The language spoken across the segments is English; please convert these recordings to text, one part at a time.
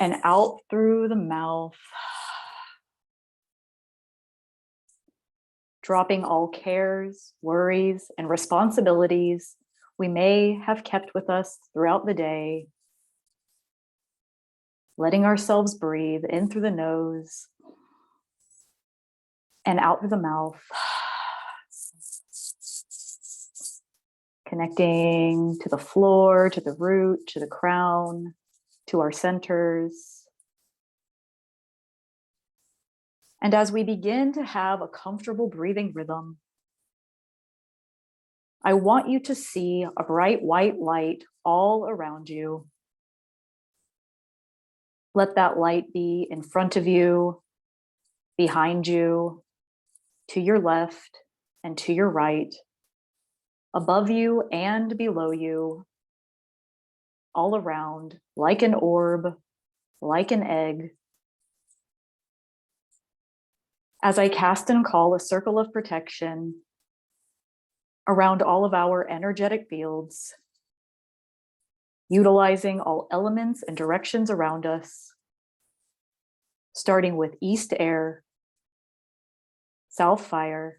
and out through the mouth. Dropping all cares, worries, and responsibilities we may have kept with us throughout the day. Letting ourselves breathe in through the nose and out through the mouth. Connecting to the floor, to the root, to the crown, to our centers. And as we begin to have a comfortable breathing rhythm, I want you to see a bright white light all around you. Let that light be in front of you, behind you, to your left and to your right, above you and below you, all around, like an orb, like an egg. As I cast and call a circle of protection around all of our energetic fields, utilizing all elements and directions around us, starting with east air, south fire,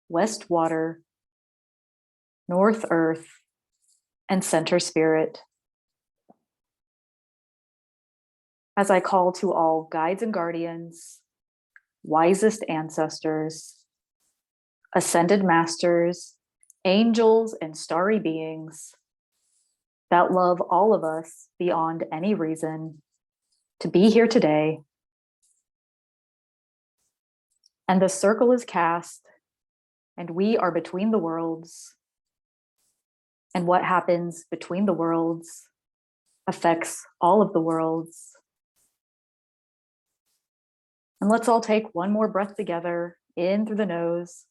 west water, north earth, and center spirit. As I call to all guides and guardians, wisest ancestors, ascended masters, angels, and starry beings that love all of us beyond any reason to be here today. And the circle is cast, and we are between the worlds. And what happens between the worlds affects all of the worlds. And let's all take one more breath together, in through the nose,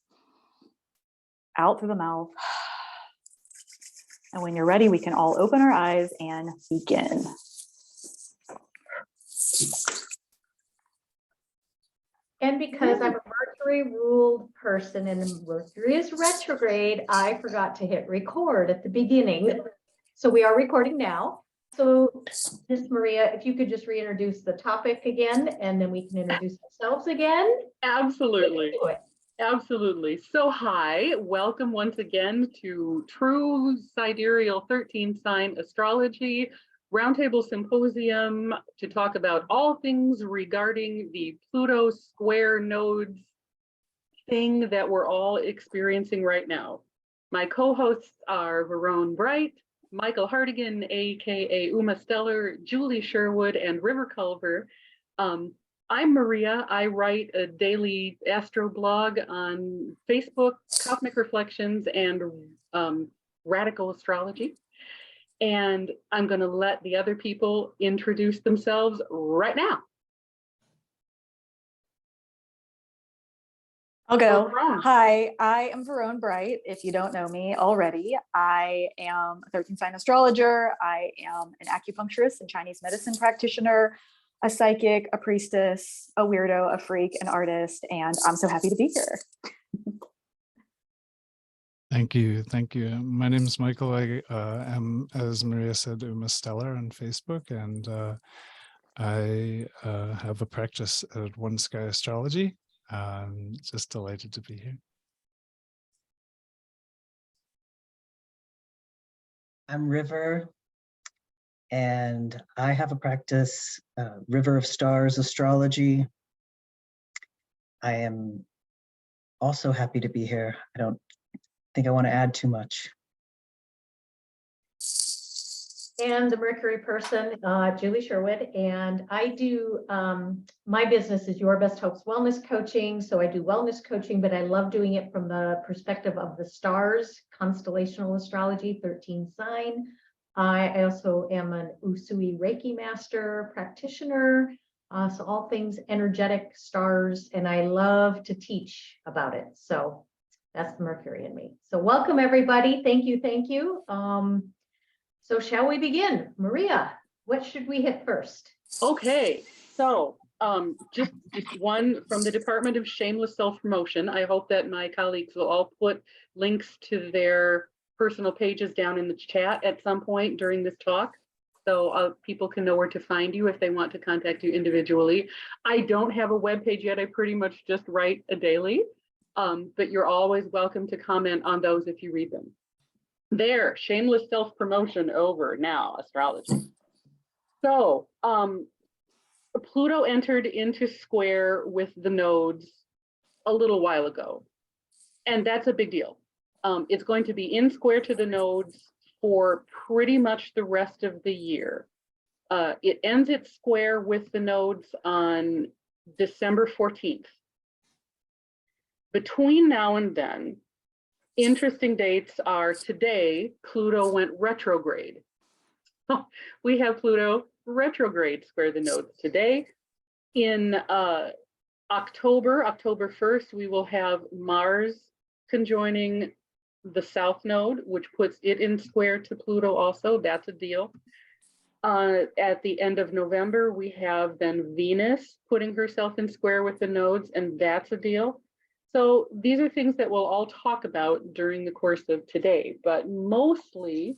out through the mouth. And when you're ready, we can all open our eyes and begin. And because I'm a Mercury-ruled person and Mercury is retrograde, I forgot to hit record at the beginning. So we are recording now. So Ms. Maria, if you could just reintroduce the topic again, and then we can introduce ourselves again. Absolutely. Absolutely. So hi, welcome once again to True Sidereal 13 Sign Astrology Roundtable Symposium to talk about all things regarding the Pluto square nodes thing that we're all experiencing right now. My co-hosts are Verone Bright, Michael Hartigan, aka Uma Stellar, Julie Sherwood, and River Culver. I'm Maria. I write a daily astro blog on Facebook, Cosmic Reflections, and Radical Astrology. And I'm going to let the other people introduce themselves right now. I'll go. Hi, I am Verone Bright. If you don't know me already, I am a 13 sign astrologer. I am an acupuncturist and Chinese medicine practitioner, a psychic, a priestess, a weirdo, a freak, an artist, and I'm so happy to be here. Thank you. Thank you. My name is Michael. I am, as Maria said, Uma Stellar on Facebook, and I have a practice at One Sky Astrology. Just delighted to be here. I'm River, and I have a practice, River of Stars Astrology. I am also happy to be here. I don't think I want to add too much. And the Mercury person, Julie Sherwood, and I do, my business is Your Best Hopes Wellness Coaching. So I do wellness coaching, but I love doing it from the perspective of the stars, constellational astrology, 13 sign. I also am an Usui Reiki master practitioner. So all things energetic stars, and I love to teach about it. So that's the Mercury in me. So welcome everybody. Thank you. Thank you. So shall we begin? Maria, what should we hit first? Okay, so just one from the Department of Shameless Self-Promotion. I hope that my colleagues will all put links to their personal pages down in the chat at some point during this talk. So people can know where to find you if they want to contact you individually. I don't have a webpage yet. I pretty much just write a daily, but you're always welcome to comment on those if you read them. There, shameless self-promotion over. Now, astrology. So Pluto entered into square with the nodes a little while ago, and that's a big deal. It's going to be in square to the nodes for pretty much the rest of the year. It ends its square with the nodes on December 14th. Between now and then, interesting dates are today, Pluto went retrograde. We have Pluto retrograde square the nodes today. In October 1st, we will have Mars conjoining the south node, which puts it in square to Pluto also. That's a deal. At the end of November, we have then Venus putting herself in square with the nodes, and that's a deal. So these are things that we'll all talk about during the course of today, but mostly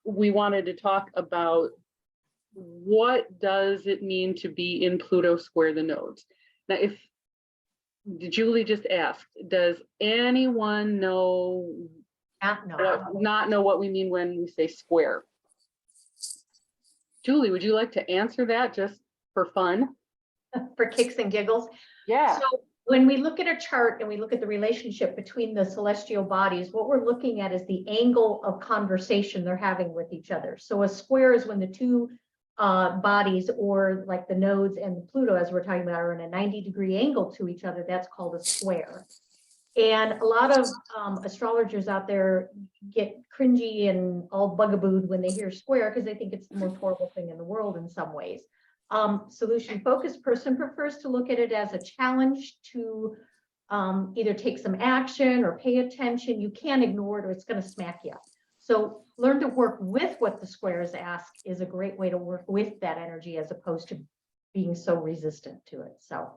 we wanted to talk about what does it mean to be in Pluto square the nodes. Now, if Julie just asked, does anyone know not know what we mean when we say square? Julie, would you like to answer that just for fun? For kicks and giggles? Yeah. So when we look at a chart and we look at the relationship between the celestial bodies, what we're looking at is the angle of conversation they're having with each other. So a square is when the two bodies, or like the nodes and the Pluto, as we're talking about, are in a 90-degree angle to each other. That's called a square. And a lot of astrologers out there get cringy and all bugabooed when they hear square because they think it's the most horrible thing in the world in some ways. Solution focused person prefers to look at it as a challenge to either take some action or pay attention. You can't ignore it or it's going to smack you. So learn to work with what the squares ask is a great way to work with that energy as opposed to being so resistant to it. So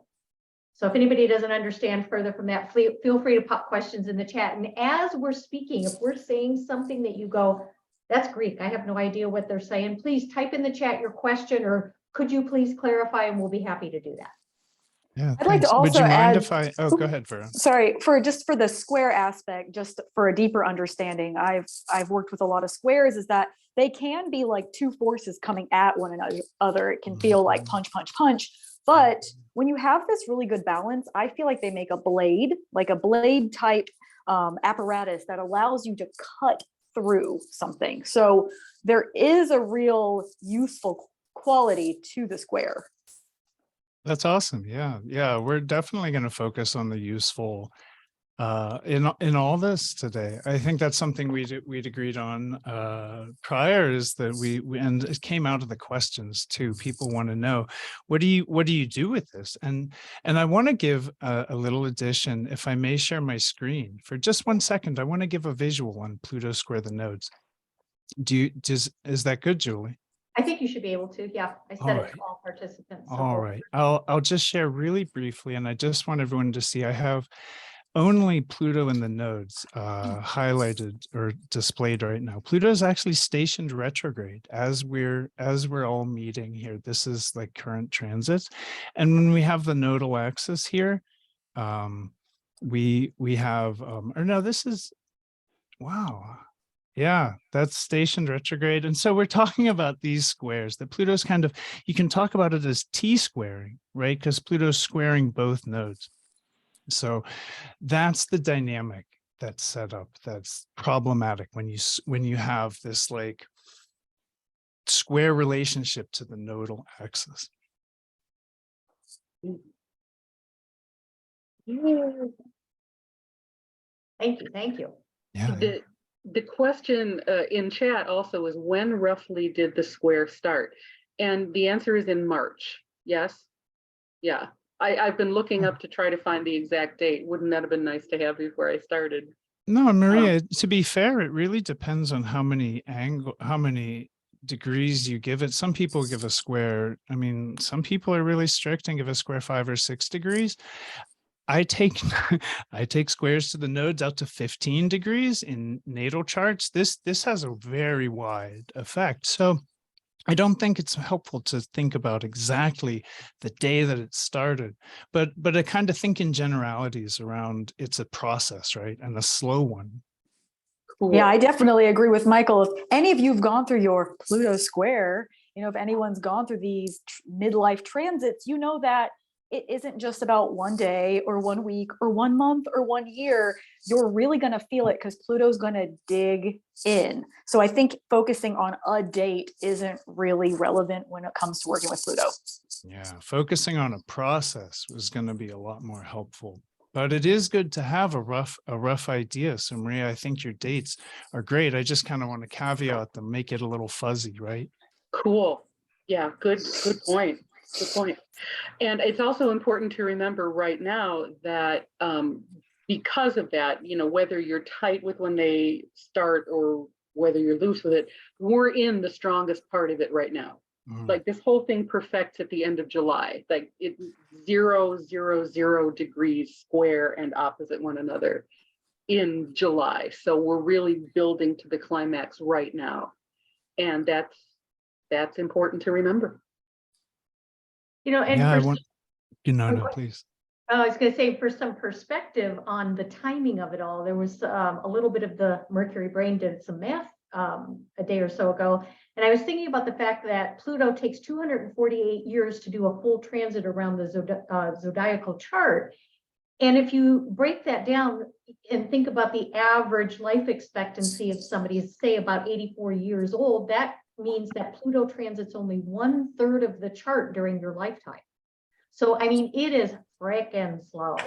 if anybody doesn't understand further from that, feel free to pop questions in the chat. And as we're speaking, if we're saying something that you go, that's Greek, I have no idea what they're saying, please type in the chat your question, or could you please clarify, and we'll be happy to do that. Yeah, I'd like to thanks. Would also you mind add- if I, oh, go ahead, Vera. Sorry, for the square aspect, just for a deeper understanding, I've worked with a lot of squares, is that they can be like two forces coming at one another. It can feel like punch, punch, punch. But when you have this really good balance, I feel like they make a blade, like a blade type apparatus that allows you to cut through something. So there is a real useful quality to the square. That's awesome. Yeah. Yeah. We're definitely going to focus on the useful in all this today. I think that's something we'd agreed on prior, is that we and it came out of the questions too. People want to know, what do you do with this? And I want to give a little addition, if I may share my screen for just 1 second. I want to give a visual on Pluto square the nodes. Is that good, Julie? I think you should be able to. Yeah, I said it to all participants. So All right. I'll just share really briefly, and I just want everyone to see I have only Pluto in the nodes highlighted or displayed right now. Pluto is actually stationed retrograde as we're all meeting here. This is like current transits. And when we have the nodal axis here, we have or no, this is, wow. Yeah, that's stationed retrograde. And so we're talking about these squares that Pluto's kind of, you can talk about it as T-squaring, right? Because Pluto's squaring both nodes. So that's the dynamic that's set up, that's problematic when you have this like square relationship to the nodal axis. Thank you. Yeah. The question in chat also is, when roughly did the square start? And the answer is in March. Yes. Yeah. I've been looking up to try to find the exact date. Wouldn't that have been nice to have before I started? No, Maria, to be fair, it really depends on how many degrees you give it. Some people give a square. I mean, some people are really strict and give a square 5 or 6 degrees. I take squares to the nodes out to 15 degrees in natal charts. This has a very wide effect. So I don't think it's helpful to think about exactly the day that it started, but I kind of think in generalities around it's a process, right? And a slow one. Cool. Yeah, I definitely agree with Michael. If any of you have gone through your Pluto square, if anyone's gone through these midlife transits, you know that it isn't just about one day or 1 week or 1 month or 1 year. You're really going to feel it because Pluto's going to dig in. So I think focusing on a date isn't really relevant when it comes to working with Pluto. Yeah, focusing on a process was going to be a lot more helpful. But it is good to have a rough idea. So Maria, I think your dates are great. I just kind of want to caveat them, make it a little fuzzy, right? Cool. Yeah, good point. Good point. And it's also important to remember right now that because of that, whether you're tight with when they start or whether you're loose with it, we're in the strongest part of it right now. Like this whole thing perfects at the end of July, like it 0, 0, 0 degrees square and opposite one another in July. So we're really building to the climax right now. And that's important to remember. And yeah, for please. I was going to say, for some perspective on the timing of it all, there was a little bit of the Mercury brain did some math a day or so ago. And I was thinking about the fact that Pluto takes 248 years to do a full transit around the zodiacal chart. And if you break that down and think about the average life expectancy of somebody, say about 84 years old, that means that Pluto transits only 1/3 of the chart during your lifetime. So, I mean, it is frickin' slow.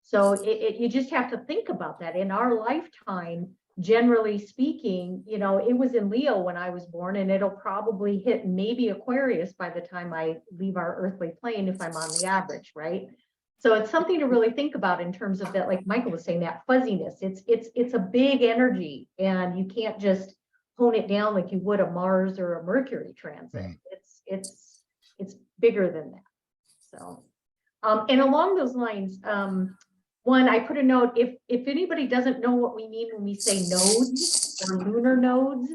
So you just have to think about that. In our lifetime, generally speaking, it was in Leo when I was born, and it'll probably hit maybe Aquarius by the time I leave our earthly plane, if I'm on the average, right? So it's something to really think about in terms of that, like Michael was saying, that fuzziness. It's a big energy, and you can't just hone it down like you would a Mars or a Mercury transit. It's bigger than that. So, and along those lines, one, I put a note, if anybody doesn't know what we mean when we say nodes or lunar nodes,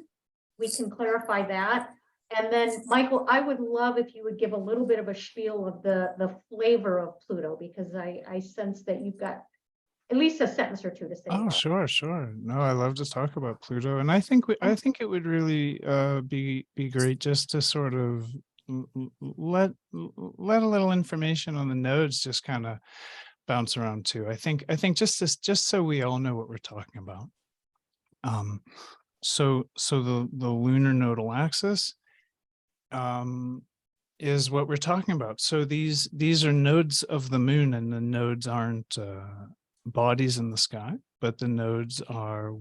we can clarify that. And then, Michael, I would love if you would give a little bit of a spiel of the flavor of Pluto, because I sense that you've got at least a sentence or two to say. Oh, sure. No, I love to talk about Pluto, and I think it would really be great just to sort of let a little information on the nodes just kind of bounce around too. I think just so we all know what we're talking about. So the lunar nodal axis is what we're talking about. So these are nodes of the moon, and the nodes aren't bodies in the sky, but the nodes are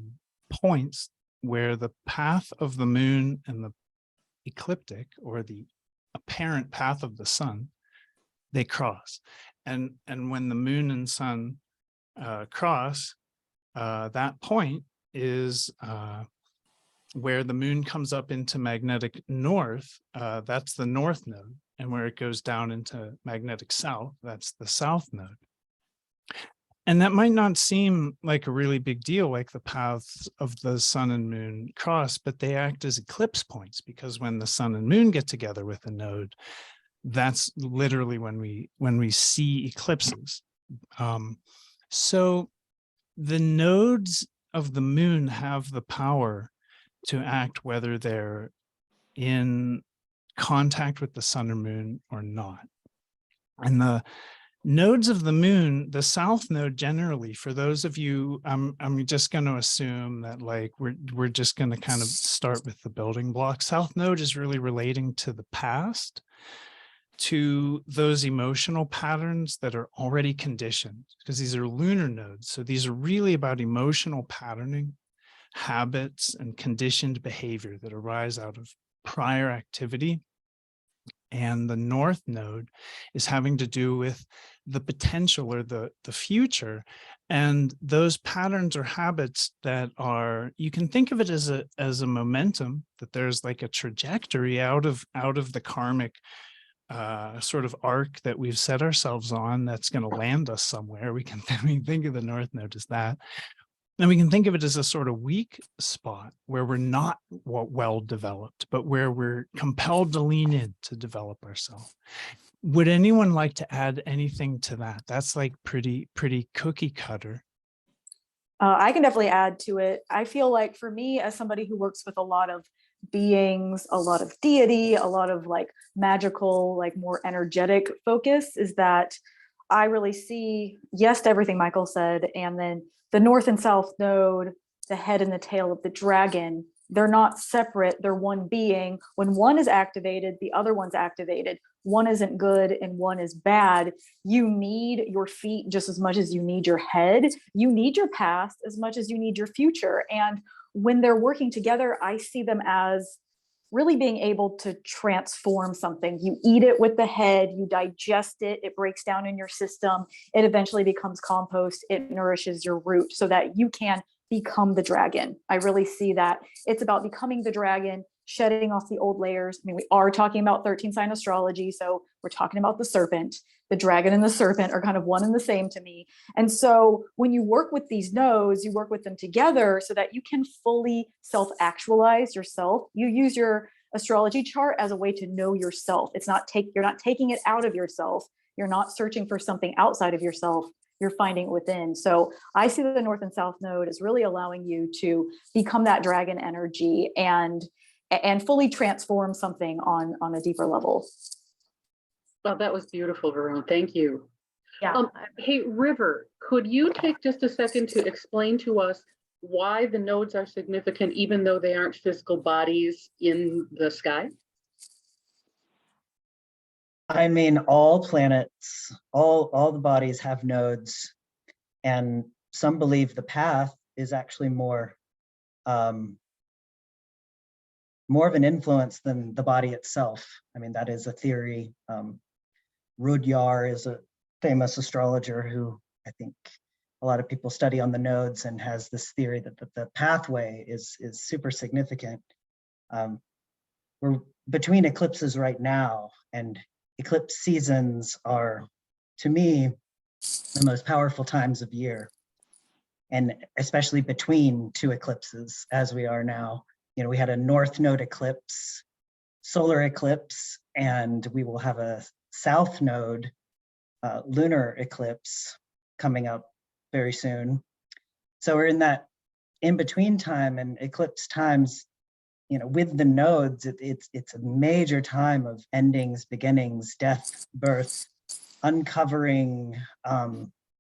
points where the path of the moon and the ecliptic, or the apparent path of the sun, they cross. And when the moon and sun cross, that point is where the moon comes up into magnetic north, that's the north node. And where it goes down into magnetic south, that's the south node. And that might not seem like a really big deal, like the paths of the sun and moon cross, but they act as eclipse points, because when the sun and moon get together with a node, that's literally when we see eclipses. So the nodes of the moon have the power to act whether they're in contact with the sun or moon or not. And the nodes of the moon, the south node generally, for those of you, I'm just going to assume that like we're just going to kind of start with the building block. South node is really relating to the past, to those emotional patterns that are already conditioned, because these are lunar nodes. So these are really about emotional patterning, habits, and conditioned behavior that arise out of prior activity. And the north node is having to do with the potential or the future. And those patterns or habits that are, you can think of it as a momentum, that there's like a trajectory out of the karmic sort of arc that we've set ourselves on that's going to land us somewhere. We can think of the north node as that. And we can think of it as a sort of weak spot where we're not well developed, but where we're compelled to lean in to develop ourselves. Would anyone like to add anything to that? That's like pretty cookie cutter. I can definitely add to it. I feel like for me, as somebody who works with a lot of beings, a lot of deity, a lot of like magical, like more energetic focus, is that I really see yes to everything Michael said. And then the north and south node, the head and the tail of the dragon, they're not separate. They're one being. When one is activated, the other one's activated. One isn't good and one is bad. You need your feet just as much as you need your head. You need your past as much as you need your future. And when they're working together, I see them as really being able to transform something. You eat it with the head, you digest it, it breaks down in your system, it eventually becomes compost, it nourishes your root so that you can become the dragon. I really see that it's about becoming the dragon, shedding off the old layers. I mean, we are talking about 13 sign astrology, so we're talking about the serpent. The dragon and the serpent are kind of one and the same to me. And so when you work with these nodes, you work with them together so that you can fully self-actualize yourself. You use your astrology chart as a way to know yourself. You're not taking it out of yourself. You're not searching for something outside of yourself. You're finding it within. So I see the north and south node as really allowing you to become that dragon energy and fully transform something on a deeper level. Well, that was beautiful, Varun. Thank you. Yeah. Hey, River, could you take just a second to explain to us why the nodes are significant, even though they aren't physical bodies in the sky? I mean, all planets, all the bodies have nodes, and some believe the path is actually more of an influence than the body itself. I mean, that is a theory. Rudyard is a famous astrologer who I think a lot of people study on the nodes and has this theory that the pathway is super significant. We're between eclipses right now, and eclipse seasons are, to me, the most powerful times of year, and especially between two eclipses as we are now. You know, we had a north node eclipse, solar eclipse, and we will have a south node lunar eclipse coming up very soon. So we're in that in-between time, and eclipse times, you know, with the nodes, it's a major time of endings, beginnings, death, birth, uncovering,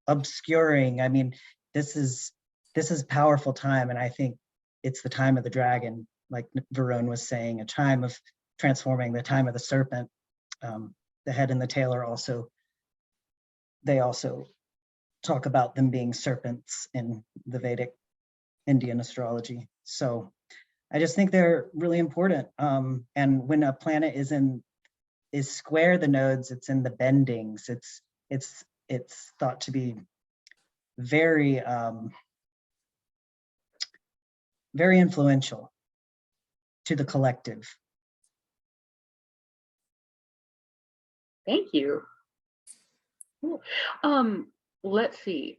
obscuring. I mean, this is a powerful time, and I think it's the time of the dragon, like Varun was saying, a time of transforming, the time of the serpent. The head and the tail are also, they also talk about them being serpents in the Vedic Indian astrology. So I just think they're really important. And when a planet is square the nodes, it's in the bendings. It's thought to be very very influential to the collective. Thank you. Cool. Let's see.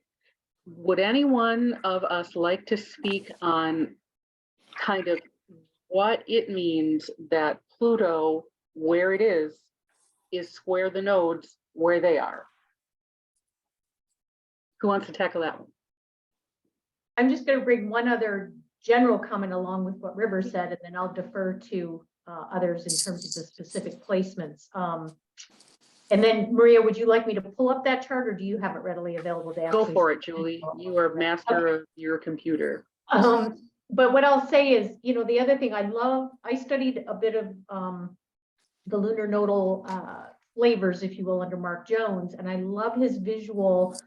Would anyone of us like to speak on kind of what it means that Pluto, where it is square the nodes where they are? Who wants to tackle that one? I'm just going to bring one other general comment along with what River said, and then I'll defer to others in terms of the specific placements. And then, Maria, would you like me to pull up that chart, or do you have it readily available to Go for it, Julie. You are master of your computer. But what I'll say is, you know, the other thing I studied a bit of the lunar nodal flavors, if you will, under Mark Jones, and I love his visual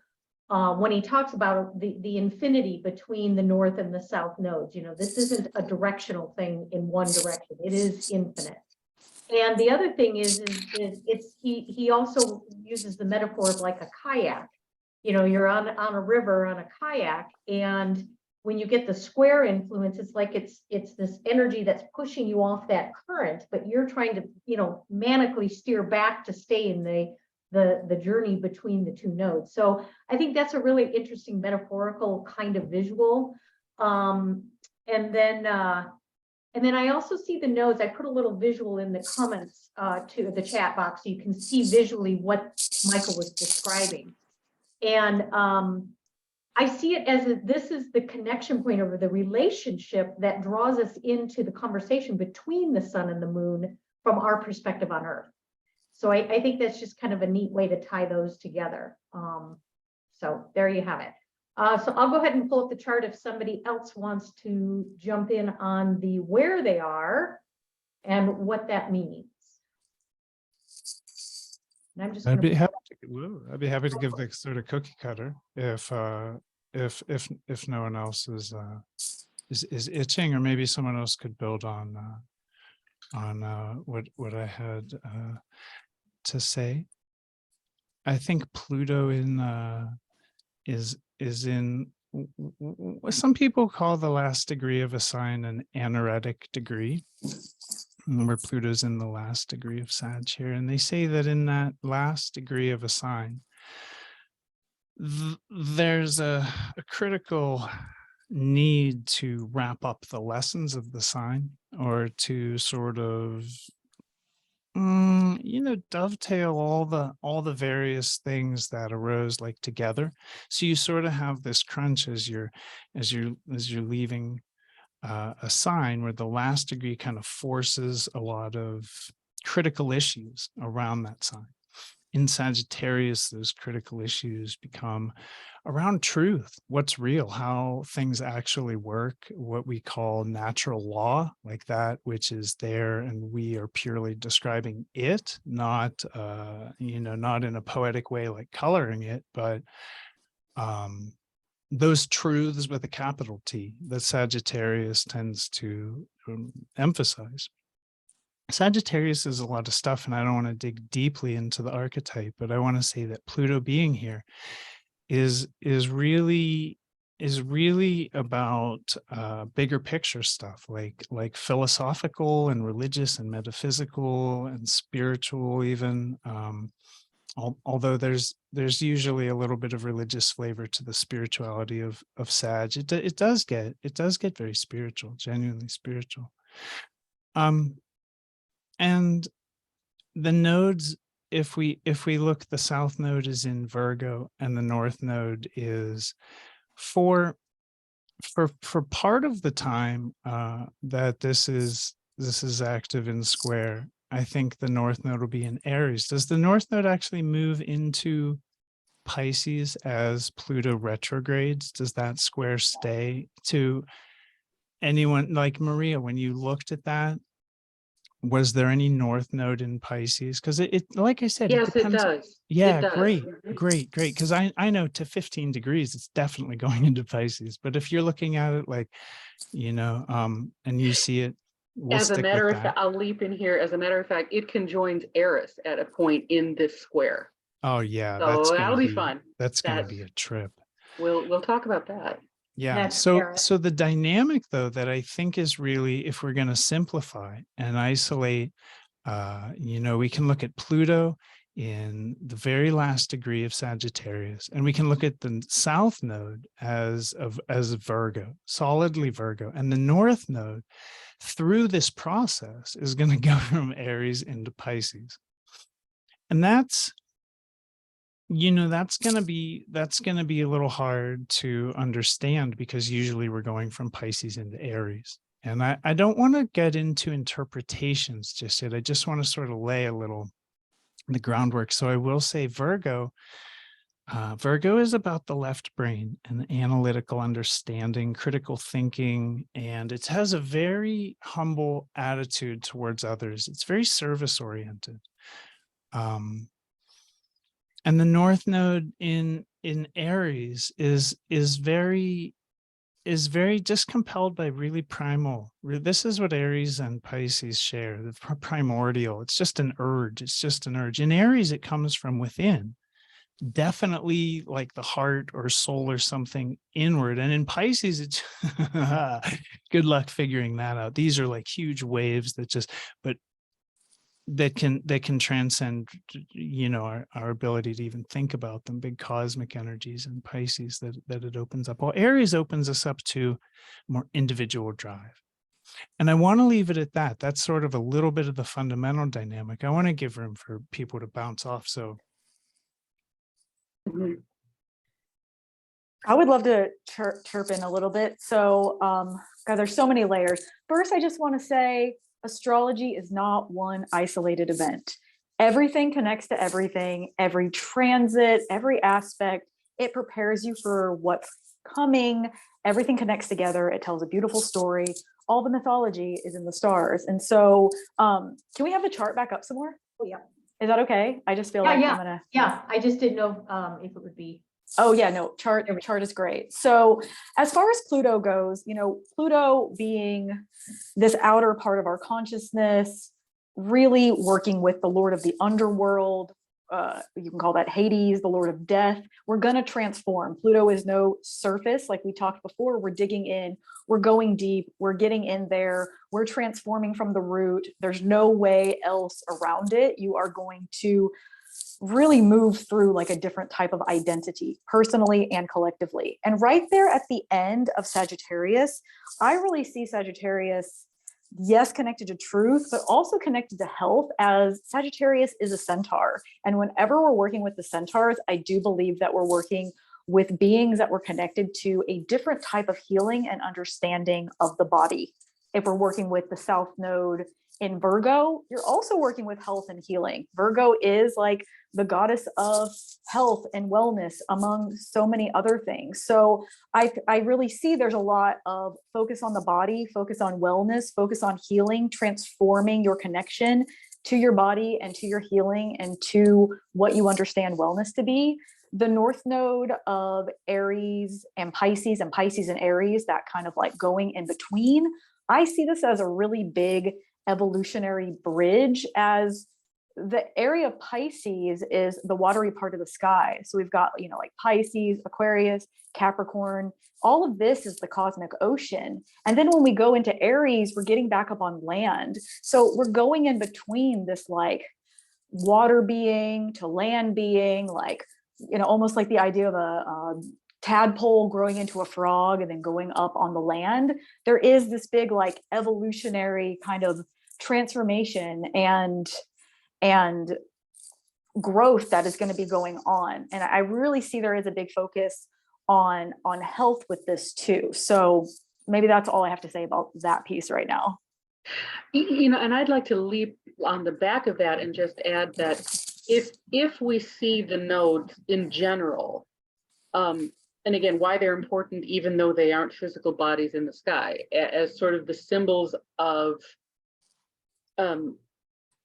when he talks about the infinity between the north and the south nodes. You know, this isn't a directional thing in one direction; it is infinite. And the other thing is he also uses the metaphor of like a kayak. You know, you're on a river on a kayak, and when you get the square influence, it's like it's this energy that's pushing you off that current, but you're trying to, you know, manically steer back to stay in the journey between the two nodes. So I think that's a really interesting metaphorical kind of visual. And then I also see the nodes. I put a little visual in the comments to the chat box, so you can see visually what Michael was describing. And I see it as this is the connection point over the relationship that draws us into the conversation between the sun and the moon from our perspective on Earth. So I think that's just kind of a neat way to tie those together. So there you have it. So I'll go ahead and pull up the chart if somebody else wants to jump in on the where they are and what that means. And I'm just I'd be gonna happy to give the sort of cookie cutter if no one else is itching, or maybe someone else could build on what I had to say. I think Pluto is in some people call the last degree of a sign an anaretic degree, where Pluto's in the last degree of Sag here. And they say that in that last degree of a sign, there's a critical need to wrap up the lessons of the sign, or to sort of dovetail all the various things that arose like together. So you sort of have this crunch as you're leaving a sign, where the last degree kind of forces a lot of critical issues around that sign. In Sagittarius, those critical issues become around truth, what's real, how things actually work, what we call natural law, like that which is there, and we are purely describing it, not not in a poetic way like coloring it, but those truths with a capital T that Sagittarius tends to emphasize. Sagittarius is a lot of stuff, and I don't want to dig deeply into the archetype, but I want to say that Pluto being here is really about bigger picture stuff, like philosophical and religious and metaphysical and spiritual even. Although there's usually a little bit of religious flavor to the spirituality of Sag, it does get very spiritual, genuinely spiritual. And the nodes, if we look, the south node is in Virgo, and the north node is for part of the time that this is active in square. I think the north node will be in Aries. Does the north node actually move into Pisces as Pluto retrogrades? Does that square stay? To anyone like Maria, when you looked at that, was there any north node in Pisces? Because it like I said, Yes, it depends. it does. Yeah, It does. great. Because I know to 15 degrees, it's definitely going into Pisces. But if you're looking at it like, and you see it, we'll As a stick matter with of that. fact, I'll leap in here. As a matter of fact, it conjoins Eris at a point in this square. Oh yeah, So that'll be fun. That's gonna be a trip. We'll talk about that. Yeah. That's So Eris. the dynamic though that I think is really, if we're going to simplify and isolate, we can look at Pluto in the very last degree of Sagittarius, and we can look at the south node as Virgo, solidly Virgo, and the north node through this process is going to go from Aries into Pisces. And that's going to be a little hard to understand, because usually we're going from Pisces into Aries. And I don't want to get into interpretations just yet. I just want to sort of lay a little the groundwork. So I will say Virgo is about the left brain and analytical understanding, critical thinking, and it has a very humble attitude towards others. It's very service oriented. And the north node in Aries is very just compelled by really primal. This is what Aries and Pisces share, the primordial. It's just an urge. In Aries, it comes from within, definitely like the heart or soul or something inward. And in Pisces, it's good luck figuring that out. These are like huge waves that but that can transcend, you know, our ability to even think about them, big cosmic energies in Pisces that it opens up. Well, Aries opens us up to more individual drive. And I want to leave it at that. That's sort of a little bit of the fundamental dynamic. I want to give room for people to bounce off. So Mhm. I would love to chirp in a little bit. So, God, there's so many layers. First, I just want to say astrology is not one isolated event. Everything connects to everything, every transit, every aspect. It prepares you for what's coming. Everything connects together. It tells a beautiful story. All the mythology is in the stars. And so, can we have the chart back up some more? Oh, yeah. Is that okay? I just feel Yeah, like yeah. I'm gonna. Yeah, I just didn't know if it would be. Oh yeah, no, chart is great. So as far as Pluto goes, you know, Pluto being this outer part of our consciousness, really working with the Lord of the underworld, you can call that Hades, the Lord of death. We're going to transform. Pluto is no surface, like we talked before. We're digging in, we're going deep, we're getting in there, we're transforming from the root. There's no way else around it. You are going to really move through like a different type of identity, personally and collectively. And right there at the end of Sagittarius, I really see Sagittarius, yes, connected to truth, but also connected to health, as Sagittarius is a centaur. And whenever we're working with the centaurs, I do believe that we're working with beings that were connected to a different type of healing and understanding of the body. If we're working with the South Node in Virgo, you're also working with health and healing. Virgo is like the goddess of health and wellness, among so many other things. So I really see there's a lot of focus on the body, focus on wellness, focus on healing, transforming your connection to your body and to your healing and to what you understand wellness to be. The North Node of Aries and Pisces and Aries, that kind of like going in between, I see this as a really big evolutionary bridge, as the area of Pisces is the watery part of the sky. So we've got, you know, like Pisces, Aquarius, Capricorn, all of this is the cosmic ocean. And then when we go into Aries, we're getting back up on land. So we're going in between this like water being to land being, like, you know, almost like the idea of a tadpole growing into a frog and then going up on the land. There is this big like evolutionary kind of transformation and growth that is going to be going on. And I really see there is a big focus on health with this too. So maybe that's all I have to say about that piece right now. You know, and I'd like to leap on the back of that and just add that if we see the nodes in general, and again, why they're important, even though they aren't physical bodies in the sky, as sort of the symbols of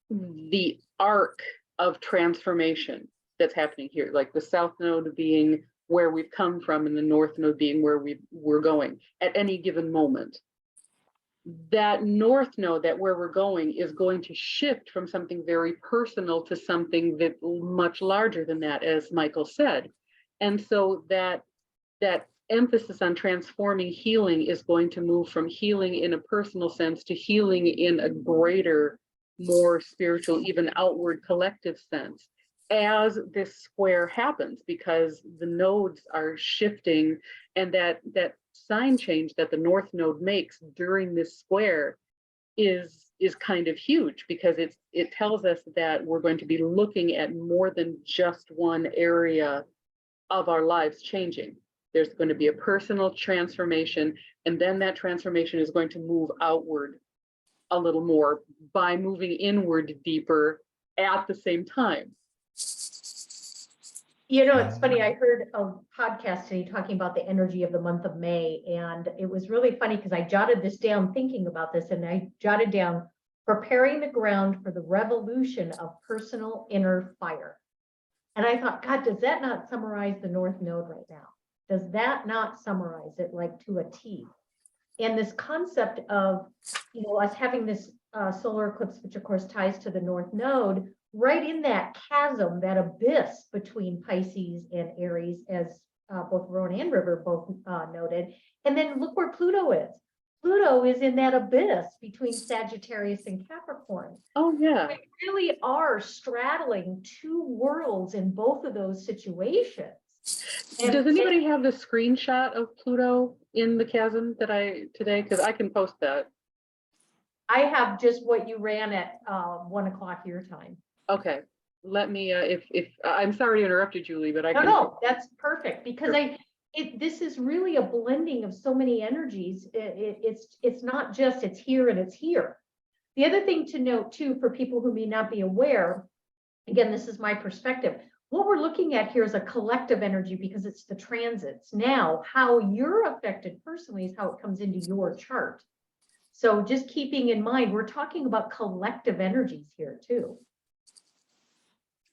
the arc of transformation that's happening here, like the South Node being where we've come from and the North Node being where we're going at any given moment. That North Node, that where we're going, is going to shift from something very personal to something that much larger than that, as Michael said. And so that emphasis on transforming healing is going to move from healing in a personal sense to healing in a greater, more spiritual, even outward collective sense as this square happens, because the nodes are shifting, and that sign change that the North Node makes during this square is kind of huge, because it tells us that we're going to be looking at more than just one area of our lives changing. There's going to be a personal transformation, and then that transformation is going to move outward a little more by moving inward deeper at the same time. You know, it's funny, I heard a podcast today talking about the energy of the month of May, and it was really funny because I jotted this down thinking about this, and I jotted down preparing the ground for the revolution of personal inner fire. And I thought, God, does that not summarize the North Node right now? Does that not summarize it like to a T? And this concept of, you know, us having this solar eclipse, which of course ties to the North Node, right in that chasm, that abyss between Pisces and Aries, as both Rowan and River both noted. And then look where Pluto is. Pluto is in that abyss between Sagittarius and Capricorn. Oh, yeah. We really are straddling two worlds in both of those situations. Does anybody have the screenshot of Pluto in the chasm that today? Because I can post that. I have just what you ran at 1 o'clock your time. Okay. Let me, if I'm sorry to interrupt you, Julie, but I can. No, that's perfect because this is really a blending of so many energies. It's not just it's here and it's here. The other thing to note too, for people who may not be aware, again, this is my perspective. What we're looking at here is a collective energy because it's the transits. Now, how you're affected personally is how it comes into your chart. So just keeping in mind, we're talking about collective energies here too.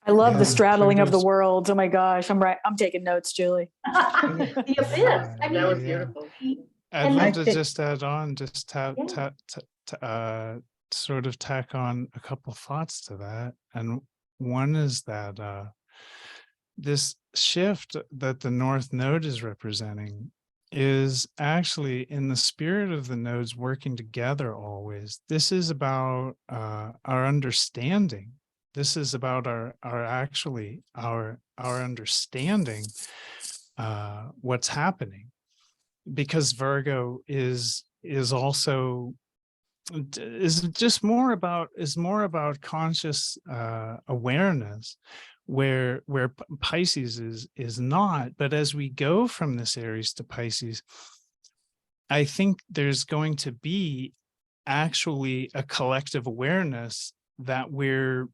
I love Yeah, the straddling of the Pluto's- worlds. Oh my gosh, I'm taking notes, Julie. The abyss. I mean, That was Yeah. beautiful. I'd And love I to think- just add on, just Yeah. sort of tack on a couple thoughts to that. And one is that this shift that the North Node is representing is actually in the spirit of the nodes working together always. This is about our understanding. This is about our understanding what's happening, because Virgo is also is more about conscious awareness, where Pisces is not. But as we go from this Aries to Pisces, I think there's going to be actually a collective awareness that we're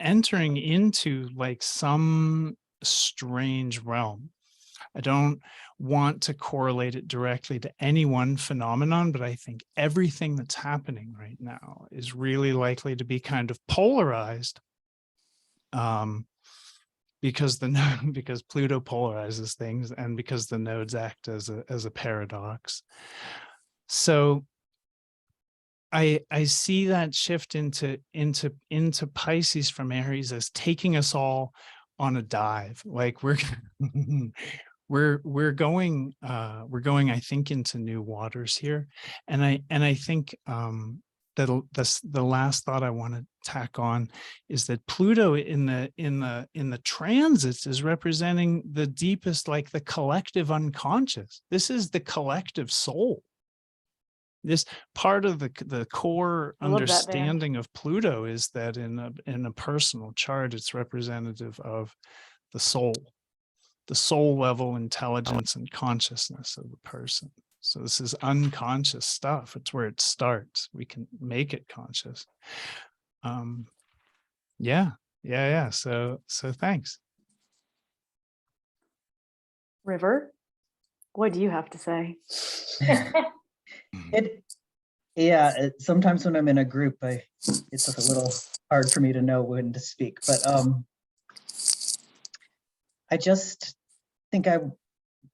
entering into like some strange realm. I don't want to correlate it directly to any one phenomenon, but I think everything that's happening right now is really likely to be kind of polarized, because because Pluto polarizes things, and because the nodes act as a paradox. So I see that shift into Pisces from Aries as taking us all on a dive. Like we're we're going I think into new waters here. And I think that the last thought I want to tack on is that Pluto in the transits is representing the deepest, like the collective unconscious. This is the collective soul. This part of the core I love that, Van. understanding of Pluto is that in a personal chart, it's representative of the soul level intelligence and consciousness of the person. So this is unconscious stuff. It's where it starts. We can make it conscious. Yeah. So thanks. River, what do you have to say? Sometimes when I'm in a group, it's a little hard for me to know when to speak, but I just think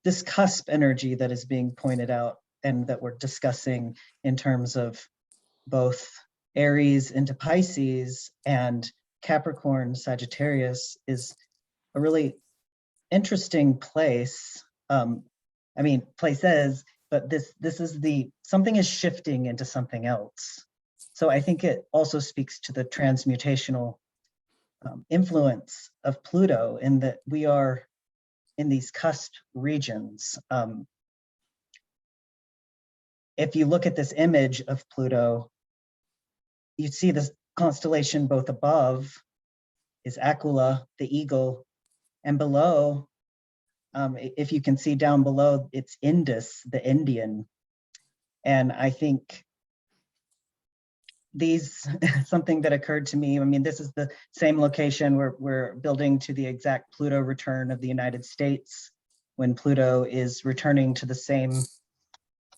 this cusp energy that is being pointed out and that we're discussing in terms of both Aries into Pisces and Capricorn, Sagittarius is a really interesting place. Places, but this is something is shifting into something else. So I think it also speaks to the transmutational influence of Pluto, in that we are in these cusp regions. If you look at this image of Pluto, you see this constellation both above is Aquila, the eagle, and below, if you can see down below, it's Indus, the Indian. And I think something that occurred to me, this is the same location where we're building to the exact Pluto return of the United States, when Pluto is returning to the same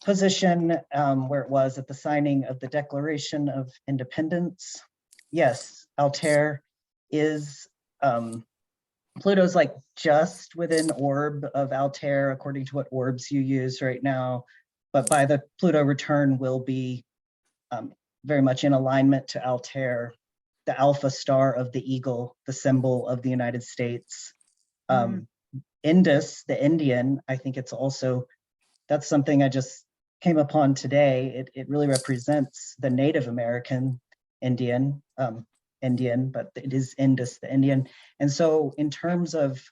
position where it was at the signing of the Declaration of Independence. Yes, Altair is, Pluto's like just within orb of Altair, according to what orbs you use right now, but by the Pluto return will be very much in alignment to Altair, the alpha star of the eagle, the symbol of the United States. Indus, the Indian, I think it's also, that's something I just came upon today, it really represents the Native American Indian, but it is Indus, the Indian. And so in terms of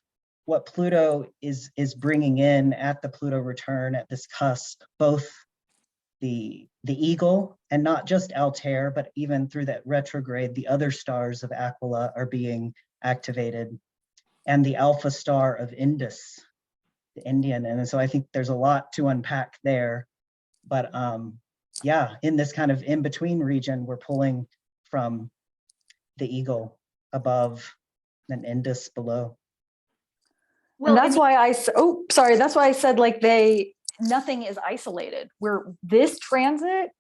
what Pluto is bringing in at the Pluto return at this cusp, both the eagle and not just Altair, but even through that retrograde, the other stars of Aquila are being activated, and the alpha star of Indus, the Indian. And so I think there's a lot to unpack there. But yeah, in this kind of in-between region, we're pulling from the eagle above and Indus below. And that's why that's why I said like nothing is isolated. This transit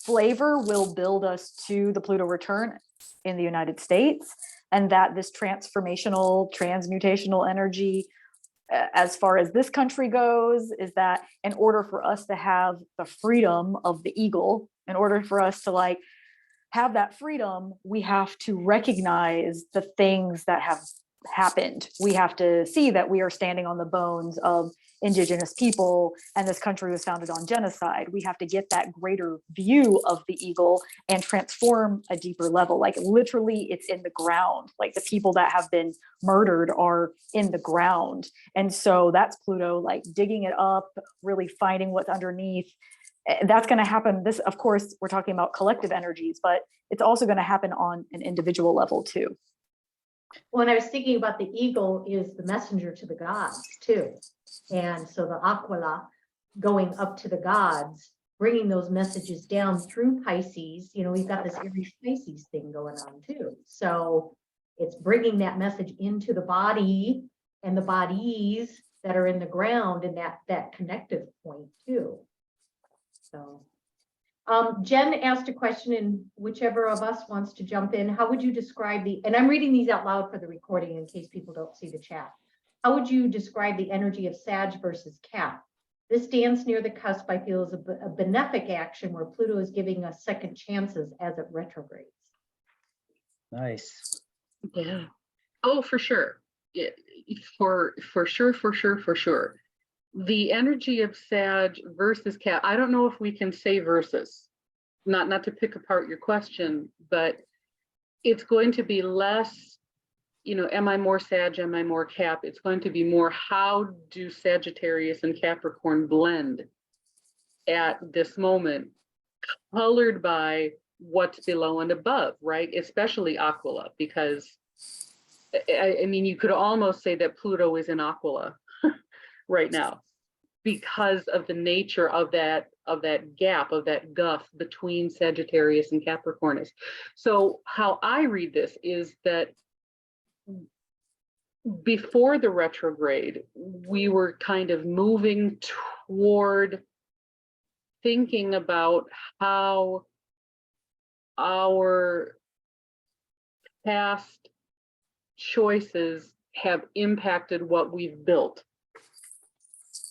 flavor will build us to the Pluto return in the United States, and that this transformational, transmutational energy, as far as this country goes, is that in order for us to have the freedom of the eagle, in order for us to like have that freedom, we have to recognize the things that have happened. We have to see that we are standing on the bones of indigenous people, and this country was founded on genocide. We have to get that greater view of the eagle and transform a deeper level. Like literally it's in the ground. Like the people that have been murdered are in the ground. And so that's Pluto, like digging it up, really finding what's underneath. That's going to happen. This, of course, we're talking about collective energies, but it's also going to happen on an individual level too. When I was thinking about the eagle is the messenger to the gods too. And so the Aquila going up to the gods, bringing those messages down through Pisces. You know, we've got this Aries Pisces thing going on too. So it's bringing that message into the body and the bodies that are in the ground, and that connective point too. So Jen asked a question, and whichever of us wants to jump in, how would you describe and I'm reading these out loud for the recording in case people don't see the chat. How would you describe the energy of Sag versus Cap? This dance near the cusp, I feel, is a benefic action where Pluto is giving us second chances as it retrogrades. Nice. Yeah. Oh, for sure. Yeah, for sure. The energy of Sag versus Cap, I don't know if we can say versus, not to pick apart your question, but it's going to be less, you know, am I more Sag, am I more Cap? It's going to be more, how do Sagittarius and Capricorn blend at this moment, colored by what's below and above, right? Especially Aquila, because I mean, you could almost say that Pluto is in Aquila right now, because of the nature of that gap, of that gulf between Sagittarius and Capricornus. So how I read this is that before the retrograde, we were kind of moving toward thinking about how our past choices have impacted what we've built.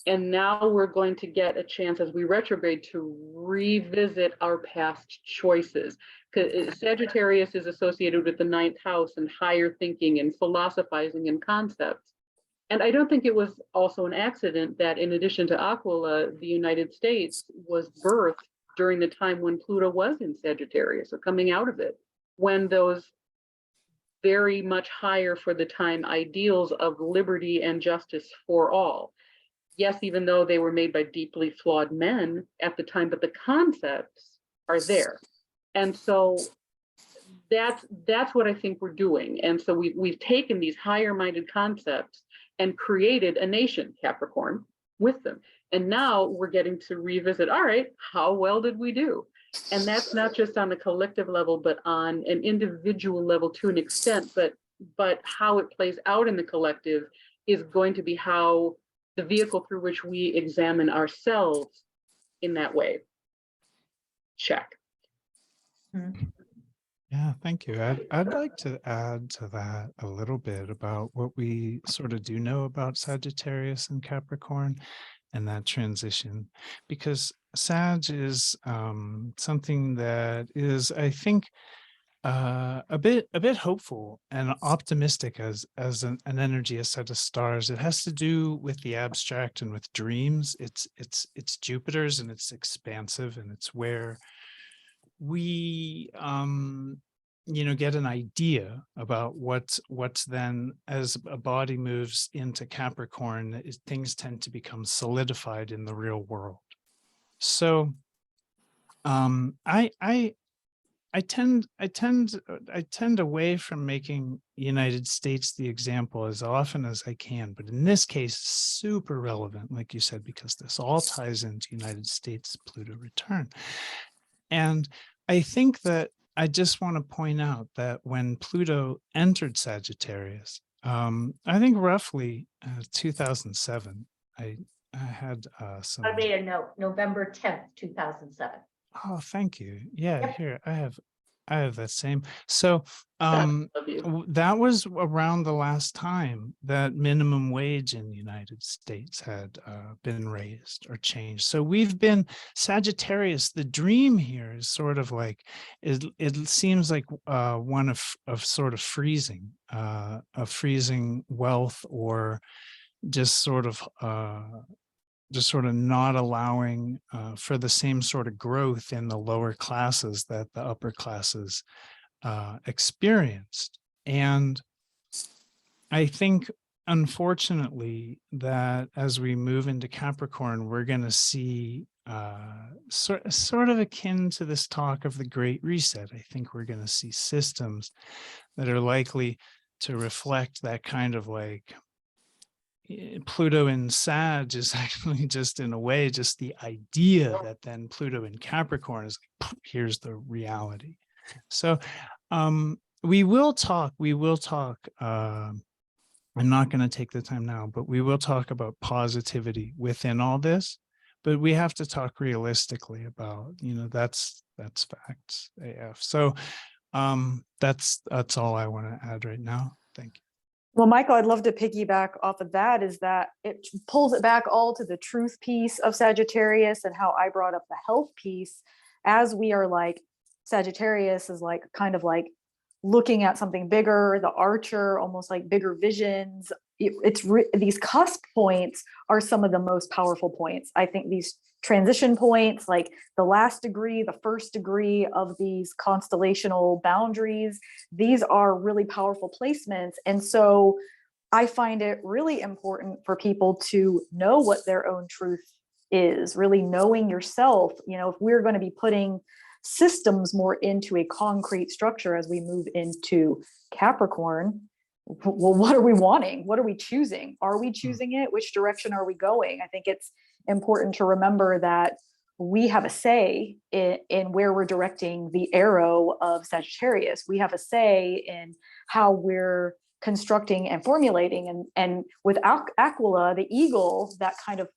And now we're going to get a chance as we retrograde to revisit our past choices. Because Sagittarius is associated with the 9th house and higher thinking and philosophizing and concepts. And I don't think it was also an accident that in addition to Aquila, the United States was birthed during the time when Pluto was in Sagittarius, or coming out of it, when those very much higher for the time ideals of liberty and justice for all. Yes, even though they were made by deeply flawed men at the time, but the concepts are there. And so that's what I think we're doing. And so we've taken these higher minded concepts and created a nation, Capricorn, with them. And now we're getting to revisit, all right, how well did we do? And that's not just on the collective level, but on an individual level to an extent, but how it plays out in the collective is going to be how the vehicle through which we examine ourselves in that way. Check. Yeah, thank you. I'd like to add to that a little bit about what we sort of do know about Sagittarius and Capricorn and that transition, because Sag is something that is, I think, a bit hopeful and optimistic as an energy, a set of stars. It has to do with the abstract and with dreams. It's Jupiter's, and it's expansive, and it's where we get an idea about what's then, as a body moves into Capricorn, things tend to become solidified in the real world. So I tend away from making United States the example as often as I can, but in this case, super relevant, like you said, because this all ties into United States Pluto return. And I think that I just want to point out that when Pluto entered Sagittarius, I think roughly 2007, I had some. I made a note, November 10th, 2007. Oh, thank you. Yeah, Yep. here I have that same. So Love you. that was around the last time that minimum wage in the United States had been raised or changed. So we've been Sagittarius. The dream here is sort of like, it seems like one of sort of freezing wealth, or just sort of not allowing for the same sort of growth in the lower classes that the upper classes experienced. And I think, unfortunately, that as we move into Capricorn, we're going to see sort of akin to this talk of the Great Reset. I think we're going to see systems that are likely to reflect that kind of like, Pluto in Sag is actually just, in a way, just the idea that then Pluto in Capricorn is like, here's the reality. So we will talk, I'm not going to take the time now, but we will talk about positivity within all this, but we have to talk realistically about, that's facts AF. So that's all I want to add right now. Thank you. Well, Michael, I'd love to piggyback off of that, is that it pulls it back all to the truth piece of Sagittarius, and how I brought up the health piece, as we are like, Sagittarius is like kind of like looking at something bigger, the archer, almost like bigger visions. These cusp points are some of the most powerful points. I think these transition points, like the last degree, the first degree of these constellational boundaries, these are really powerful placements. And so I find it really important for people to know what their own truth is, really knowing yourself. If we're going to be putting systems more into a concrete structure as we move into Capricorn, well, what are we wanting? What are we choosing? Are we choosing it? Which direction are we going? I think it's important to remember that we have a say in where we're directing the arrow of Sagittarius. We have a say in how we're constructing and formulating. And with Aquila, the eagle, that kind of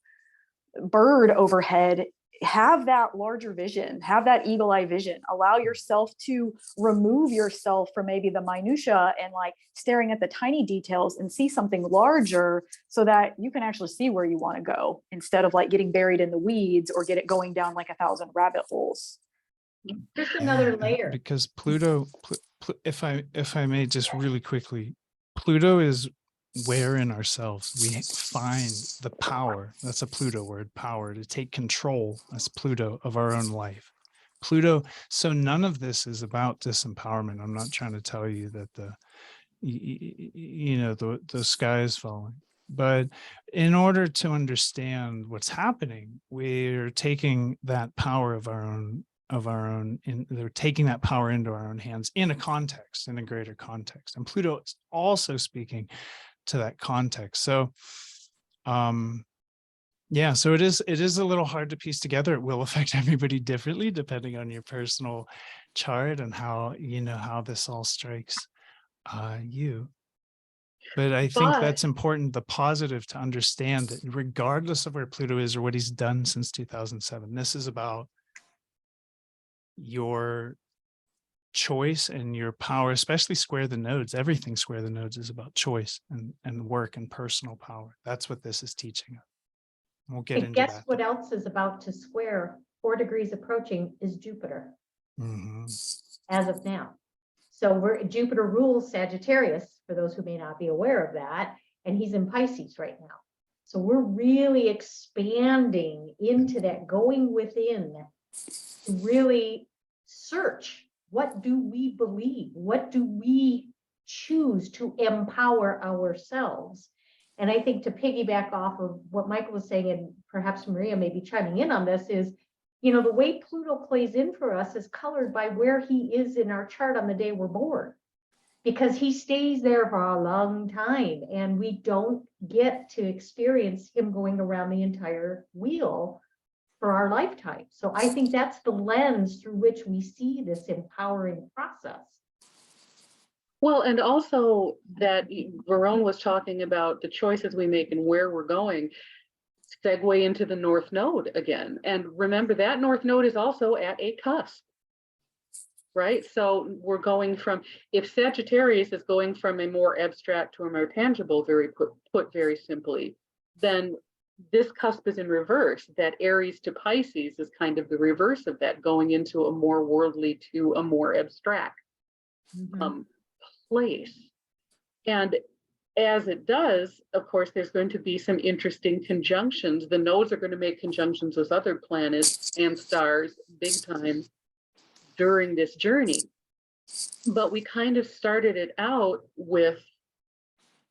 bird overhead, have that larger vision, have that eagle eye vision, allow yourself to remove yourself from maybe the minutia and like staring at the tiny details, and see something larger, so that you can actually see where you want to go, instead of like getting buried in the weeds or get it going down like 1,000 rabbit holes. Here's another layer. Because Pluto, if I may just really quickly, Pluto is where in ourselves we find the power. That's a Pluto word, power, to take control, as Pluto, of our own life. Pluto. So none of this is about disempowerment. I'm not trying to tell you that the sky is falling, but in order to understand what's happening, we're taking that power they're taking that power into our own hands in a context, in a greater context. And Pluto is also speaking to that context. So yeah, so it is a little hard to piece together. It will affect everybody differently depending on your personal chart and how this all strikes you. But I think that's important, the positive, to understand that regardless of where Pluto is or what he's done since 2007, this is about your choice and your power, especially square the nodes. Everything square the nodes is about choice and work and personal power. That's what this is teaching us. We'll get into guess that. what else is about to square 4 degrees approaching is Jupiter. Mm-hmm. As of now. So Jupiter rules Sagittarius, for those who may not be aware of that, and he's in Pisces right now. So we're really expanding into that, going within to really search, what do we believe? What do we choose to empower ourselves? And I think to piggyback off of what Michael was saying, and perhaps Maria may be chiming in on this, is, you know, the way Pluto plays in for us is colored by where he is in our chart on the day we're born, because he stays there for a long time and we don't get to experience him going around the entire wheel for our lifetime. So I think that's the lens through which we see this empowering process. Well, and also that Varone was talking about the choices we make and where we're going, segue into the North Node again. And remember that North Node is also at a cusp, right? So we're going from, if Sagittarius is going from a more abstract to a more tangible, put very simply, then this cusp is in reverse. That Aries to Pisces is kind of the reverse of that, going into a more worldly to a more abstract place. And as it does, of course, there's going to be some interesting conjunctions. The nodes are going to make conjunctions with other planets and stars big time during this journey. But we kind of started it out with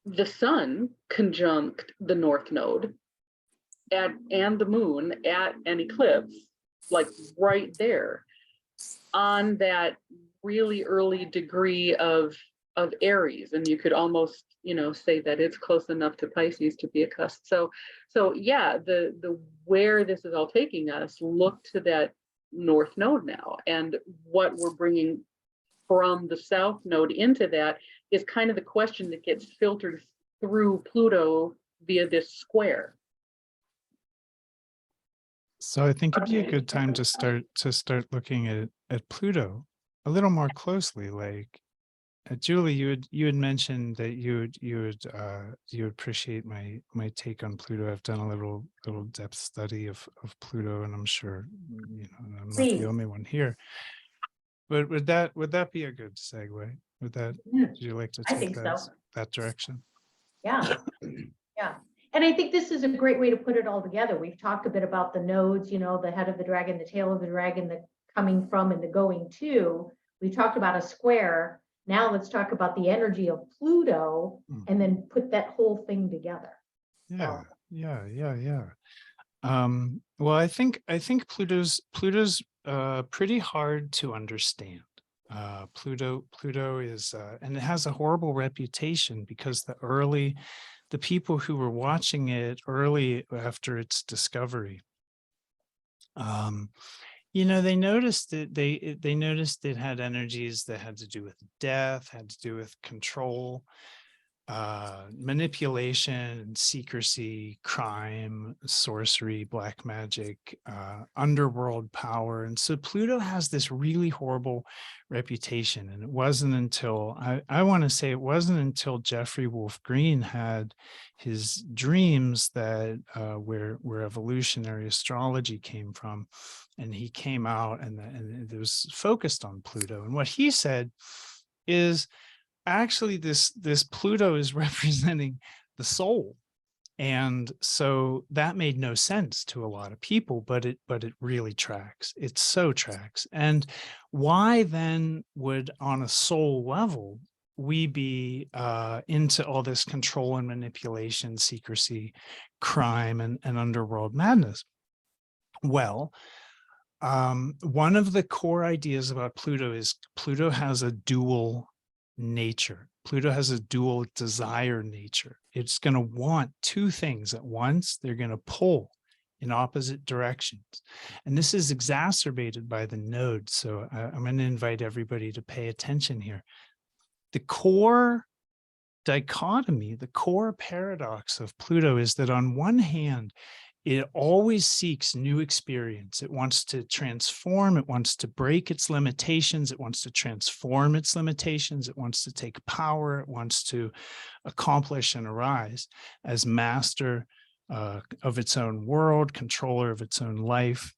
the sun conjunct the North Node and the moon at an eclipse, like right there on that really early degree of Aries, and you could almost, you know, say that it's close enough to Pisces to be a cusp. So yeah, the where this is all taking us, look to that North Node now, and what we're bringing from the South Node into that is kind of the question that gets filtered through Pluto via this square. So I think it'd be a good time to start looking at Pluto a little more closely. Like, Julie, you had mentioned that you would appreciate my take on Pluto. I've done a little depth study of Pluto, and I'm sure, you know, I'm not the only one here. But would that be a good segue? Would you like to take that direction? Yeah. Yeah. And I think this is a great way to put it all together. We've talked a bit about the nodes, you know, the head of the dragon, the tail of the dragon, the coming from and the going to. We talked about a square. Now let's talk about the energy of Pluto and then put that whole thing together. Yeah. Well, I think Pluto's pretty hard to understand. Pluto is, and it has a horrible reputation because the people who were watching it early after its discovery, you know, they noticed that they noticed it had energies that had to do with death, had to do with control, manipulation, secrecy, crime, sorcery, black magic, underworld power. And so Pluto has this really horrible reputation. And it wasn't until, I want to say it wasn't until Jeffrey Wolf Green had his dreams that where evolutionary astrology came from. And he came out and it was focused on Pluto. And what he said is, actually, this Pluto is representing the soul. And so that made no sense to a lot of people, but it really tracks. It so tracks. And why then would, on a soul level, we be into all this control and manipulation, secrecy, crime, and underworld madness? Well, one of the core ideas about Pluto is Pluto has a dual nature. Pluto has a dual desire nature. It's going to want two things at once. They're going to pull in opposite directions. And this is exacerbated by the node. So I'm going to invite everybody to pay attention here. The core dichotomy, the core paradox of Pluto is that on one hand, it always seeks new experience. It wants to transform. It wants to break its limitations. It wants to transform its limitations. It wants to take power. It wants to accomplish and arise as master of its own world, controller of its own life.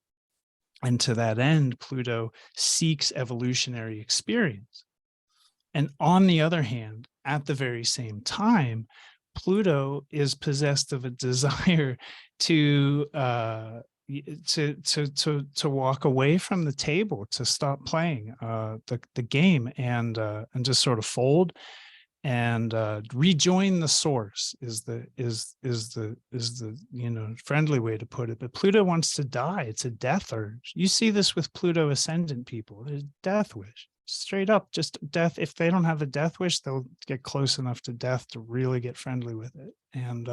And to that end, Pluto seeks evolutionary experience. And on the other hand, at the very same time, Pluto is possessed of a desire to walk away from the table, to stop playing the game, and just sort of fold and rejoin the source is the friendly way to put it. But Pluto wants to die. It's a death urge. You see this with Pluto ascendant people. There's death wish, straight up, just death. If they don't have a death wish, they'll get close enough to death to really get friendly with it. And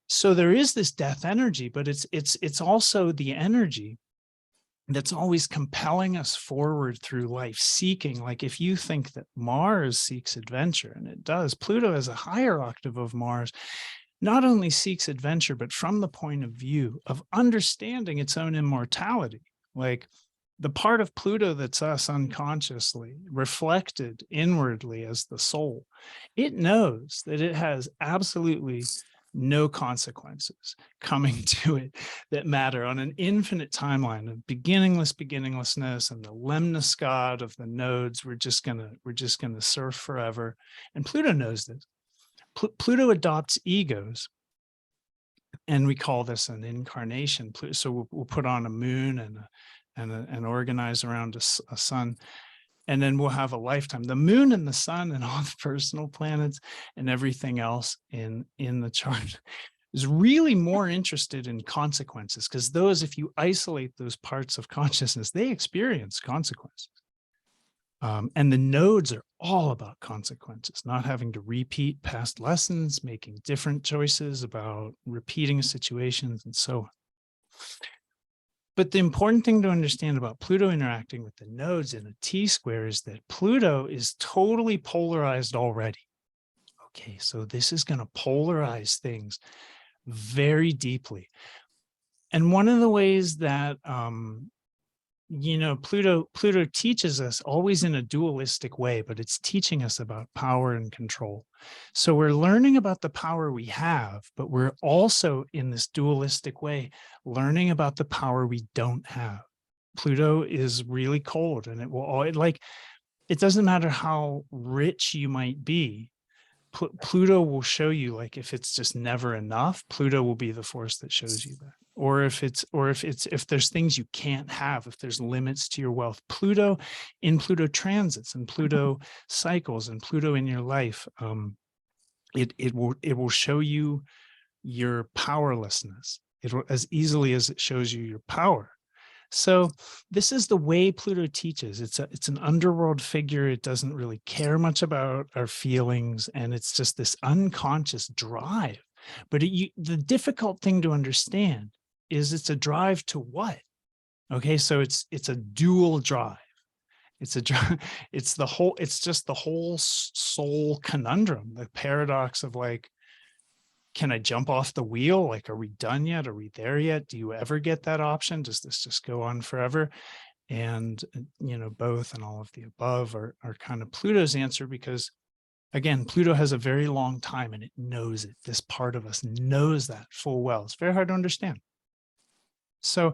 so there is this death energy, but it's also the energy that's always compelling us forward through life, seeking. Like if you think that Mars seeks adventure, and it does, Pluto as a higher octave of Mars not only seeks adventure, but from the point of view of understanding its own immortality. Like the part of Pluto that's us unconsciously, reflected inwardly as the soul, it knows that it has absolutely no consequences coming to it that matter on an infinite timeline of beginninglessness and the lemniscate of the nodes. We're just gonna surf forever. And Pluto knows this. Pluto adopts egos, and we call this an incarnation. So we'll put on a moon and organize around a sun. And then we'll have a lifetime. The moon and the sun and all the personal planets and everything else in the chart is really more interested in consequences, because those, if you isolate those parts of consciousness, they experience consequences. And the nodes are all about consequences, not having to repeat past lessons, making different choices about repeating situations and so on. But the important thing to understand about Pluto interacting with the nodes in a T-square is that Pluto is totally polarized already. Okay, so this is going to polarize things very deeply. And one of the ways that, Pluto teaches us always in a dualistic way, but it's teaching us about power and control. So we're learning about the power we have, but we're also in this dualistic way learning about the power we don't have. Pluto is really cold, and it doesn't matter how rich you might be. Pluto will show you, like, if it's just never enough, Pluto will be the force that shows you that. Or if there's things you can't have, if there's limits to your wealth, Pluto transits and Pluto cycles and Pluto in your life, it will show you your powerlessness. It will, as easily as it shows you your power. So this is the way Pluto teaches. It's an underworld figure. It doesn't really care much about our feelings, and it's just this unconscious drive. But the difficult thing to understand is it's a drive to what? Okay, so it's a dual drive. It's just the whole soul conundrum, the paradox of, like, can I jump off the wheel? Like, are we done yet? Are we there yet? Do you ever get that option? Does this just go on forever? And, both and all of the above are kind of Pluto's answer, because, again, Pluto has a very long time and it knows it. This part of us knows that full well. It's very hard to understand. So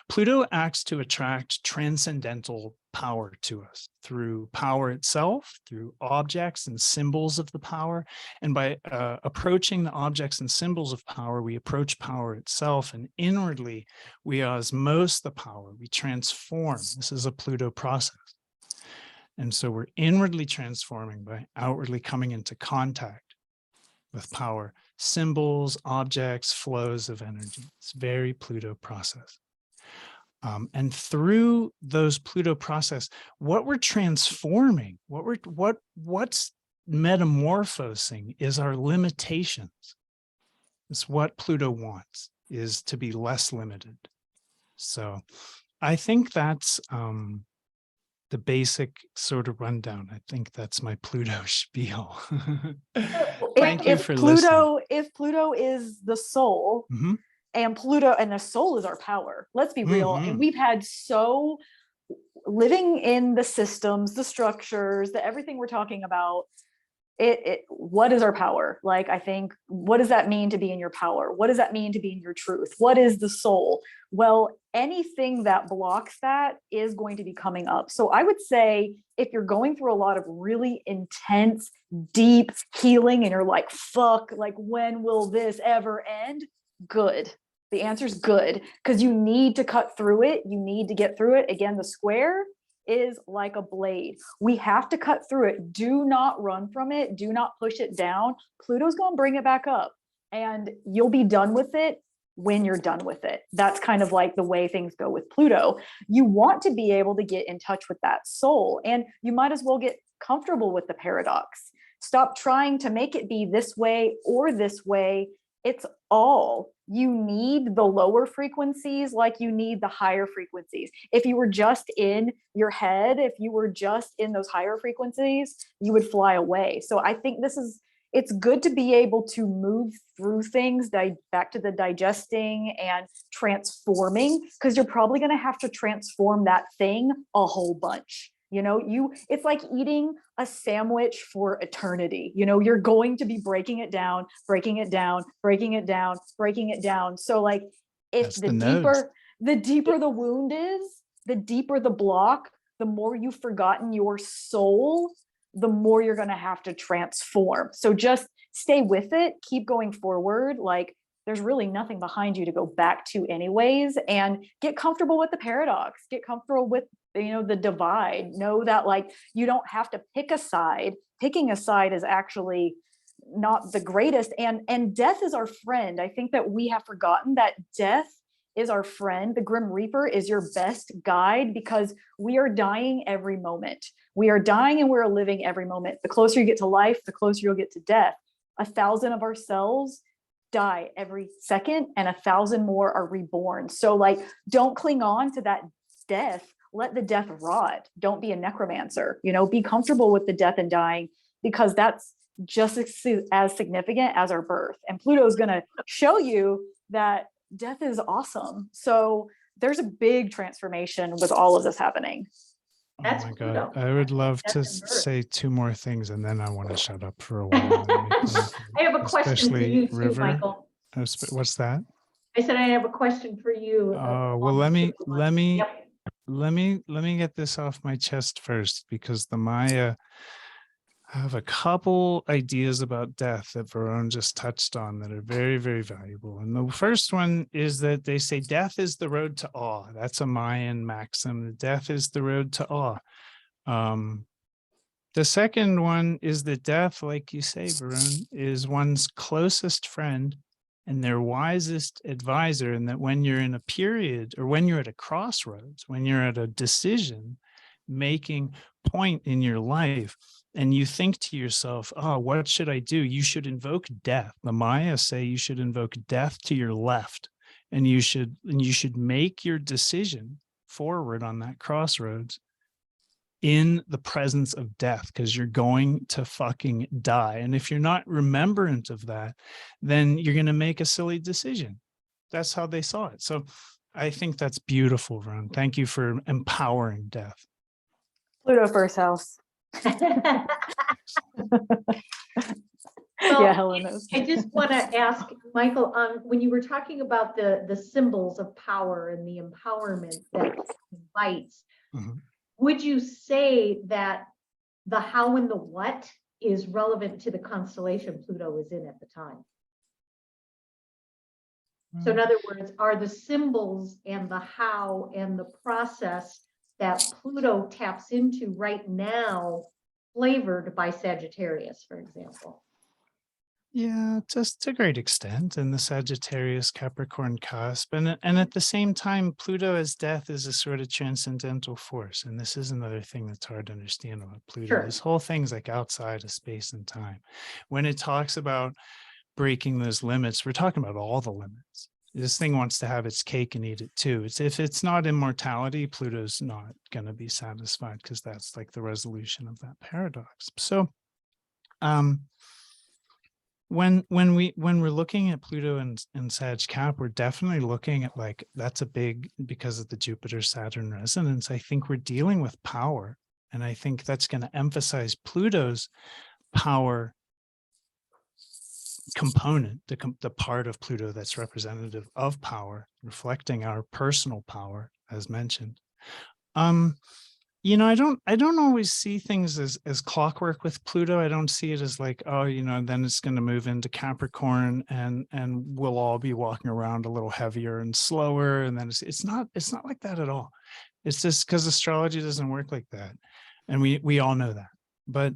Pluto acts to attract transcendental power to us through power itself, through objects and symbols of the power. And by approaching the objects and symbols of power, we approach power itself, and inwardly we osmose the power, we transform. This is a Pluto process. And so we're inwardly transforming by outwardly coming into contact with power, symbols, objects, flows of energy. It's very Pluto process. And through those Pluto process, what we're transforming, what's metamorphosing is our limitations. It's what Pluto wants, is to be less limited. So I think that's the basic sort of rundown. I think that's my Pluto spiel. Thank you for listening. If Pluto is the soul, and the soul is our power, let's be real. And we've had living in the systems, the structures, everything we're talking about, what is our power? Like, I think, what does that mean to be in your power? What does that mean to be in your truth? What is the soul? Well, anything that blocks that is going to be coming up. So I would say, if you're going through a lot of really intense, deep healing and you're like, fuck, like, when will this ever end? Good. The answer is good, because you need to cut through it. You need to get through it. Again, the square is like a blade. We have to cut through it. Do not run from it. Do not push it down. Pluto's going to bring it back up, and you'll be done with it when you're done with it. That's kind of like the way things go with Pluto. You want to be able to get in touch with that soul, and you might as well get comfortable with the paradox. Stop trying to make it be this way or this way. It's all. You need the lower frequencies like you need the higher frequencies. If you were just in your head, if you were just in those higher frequencies, you would fly away. So I think it's good to be able to move through things, back to the digesting and transforming, because you're probably going to have to transform that thing a whole bunch. You know, it's like eating a sandwich for eternity. You know, you're going to be breaking it down, breaking it down, breaking it down, breaking it down. So like, if That's the nodes. the deeper the wound is, the deeper the block, the more you've forgotten your soul, the more you're going to have to transform. So just stay with it, keep going forward. Like, there's really nothing behind you to go back to anyways, and get comfortable with the paradox, get comfortable with, you know, the divide. Know that, like, you don't have to pick a side. Picking a side is actually not the greatest. And death is our friend. I think that we have forgotten that death is our friend. The Grim Reaper is your best guide, because we are dying every moment. We are dying and we're living every moment. The closer you get to life, the closer you'll get to death. 1,000 of our cells die every second, and 1,000 more are reborn. So like, don't cling on to that death. Let the death rot. Don't be a necromancer. You know, be comfortable with the death and dying, because that's just as significant as our birth. And Pluto is going to show you that death is awesome. So there's a big transformation with all of this happening. That's oh my Pluto. God. I would love Death to and birth. say 2 more things, and then I want to shut up for a while. I have a question for you too, River. Michael. What's that? I said I have a question for you. Well, let me Yep. get this off my chest first, because the Maya have a couple ideas about death that Varun just touched on that are very, very valuable. And the first one is that they say death is the road to awe. That's a Mayan maxim. Death is the road to awe. The second one is that death, like you say, Varun, is one's closest friend and their wisest advisor, and that when you're in a period, or when you're at a crossroads, when you're at a decision making point in your life, and you think to yourself, oh, what should I do? You should invoke death. The Maya say you should invoke death to your left, and you should make your decision forward on that crossroads in the presence of death, because you're going to fucking die. And if you're not remembrant of that, then you're going to make a silly decision. That's how they saw it. So I think that's beautiful, Ron. Thank you for empowering death. Pluto first house. Well, Yeah, Helen knows. I just want to ask Michael, when you were talking about the symbols of power and the empowerment that invites, would you say that the how and the what is relevant to the constellation Pluto is in at the time? So in other words, are the symbols and the how and the process that Pluto taps into right now flavored by Sagittarius, for example? Yeah, just to a great extent, and the Sagittarius Capricorn cusp. And at the same time, Pluto as death is a sort of transcendental force. And this is another thing that's hard to understand about Pluto. Sure. This whole thing's like outside of space and time. When it talks about breaking those limits, we're talking about all the limits. This thing wants to have its cake and eat it too. If it's not immortality, Pluto's not going to be satisfied, because that's like the resolution of that paradox. So, when we're looking at Pluto and Sag Cap, we're definitely looking at, like, that's a big, because of the Jupiter-Saturn resonance, I think we're dealing with power. And I think that's going to emphasize Pluto's power component, the part of Pluto that's representative of power, reflecting our personal power, as mentioned. You know, I don't always see things as clockwork with Pluto. I don't see it as like, oh, you know, then it's going to move into Capricorn and we'll all be walking around a little heavier and slower. And then it's not like that at all. It's just because astrology doesn't work like that. And we all know that. But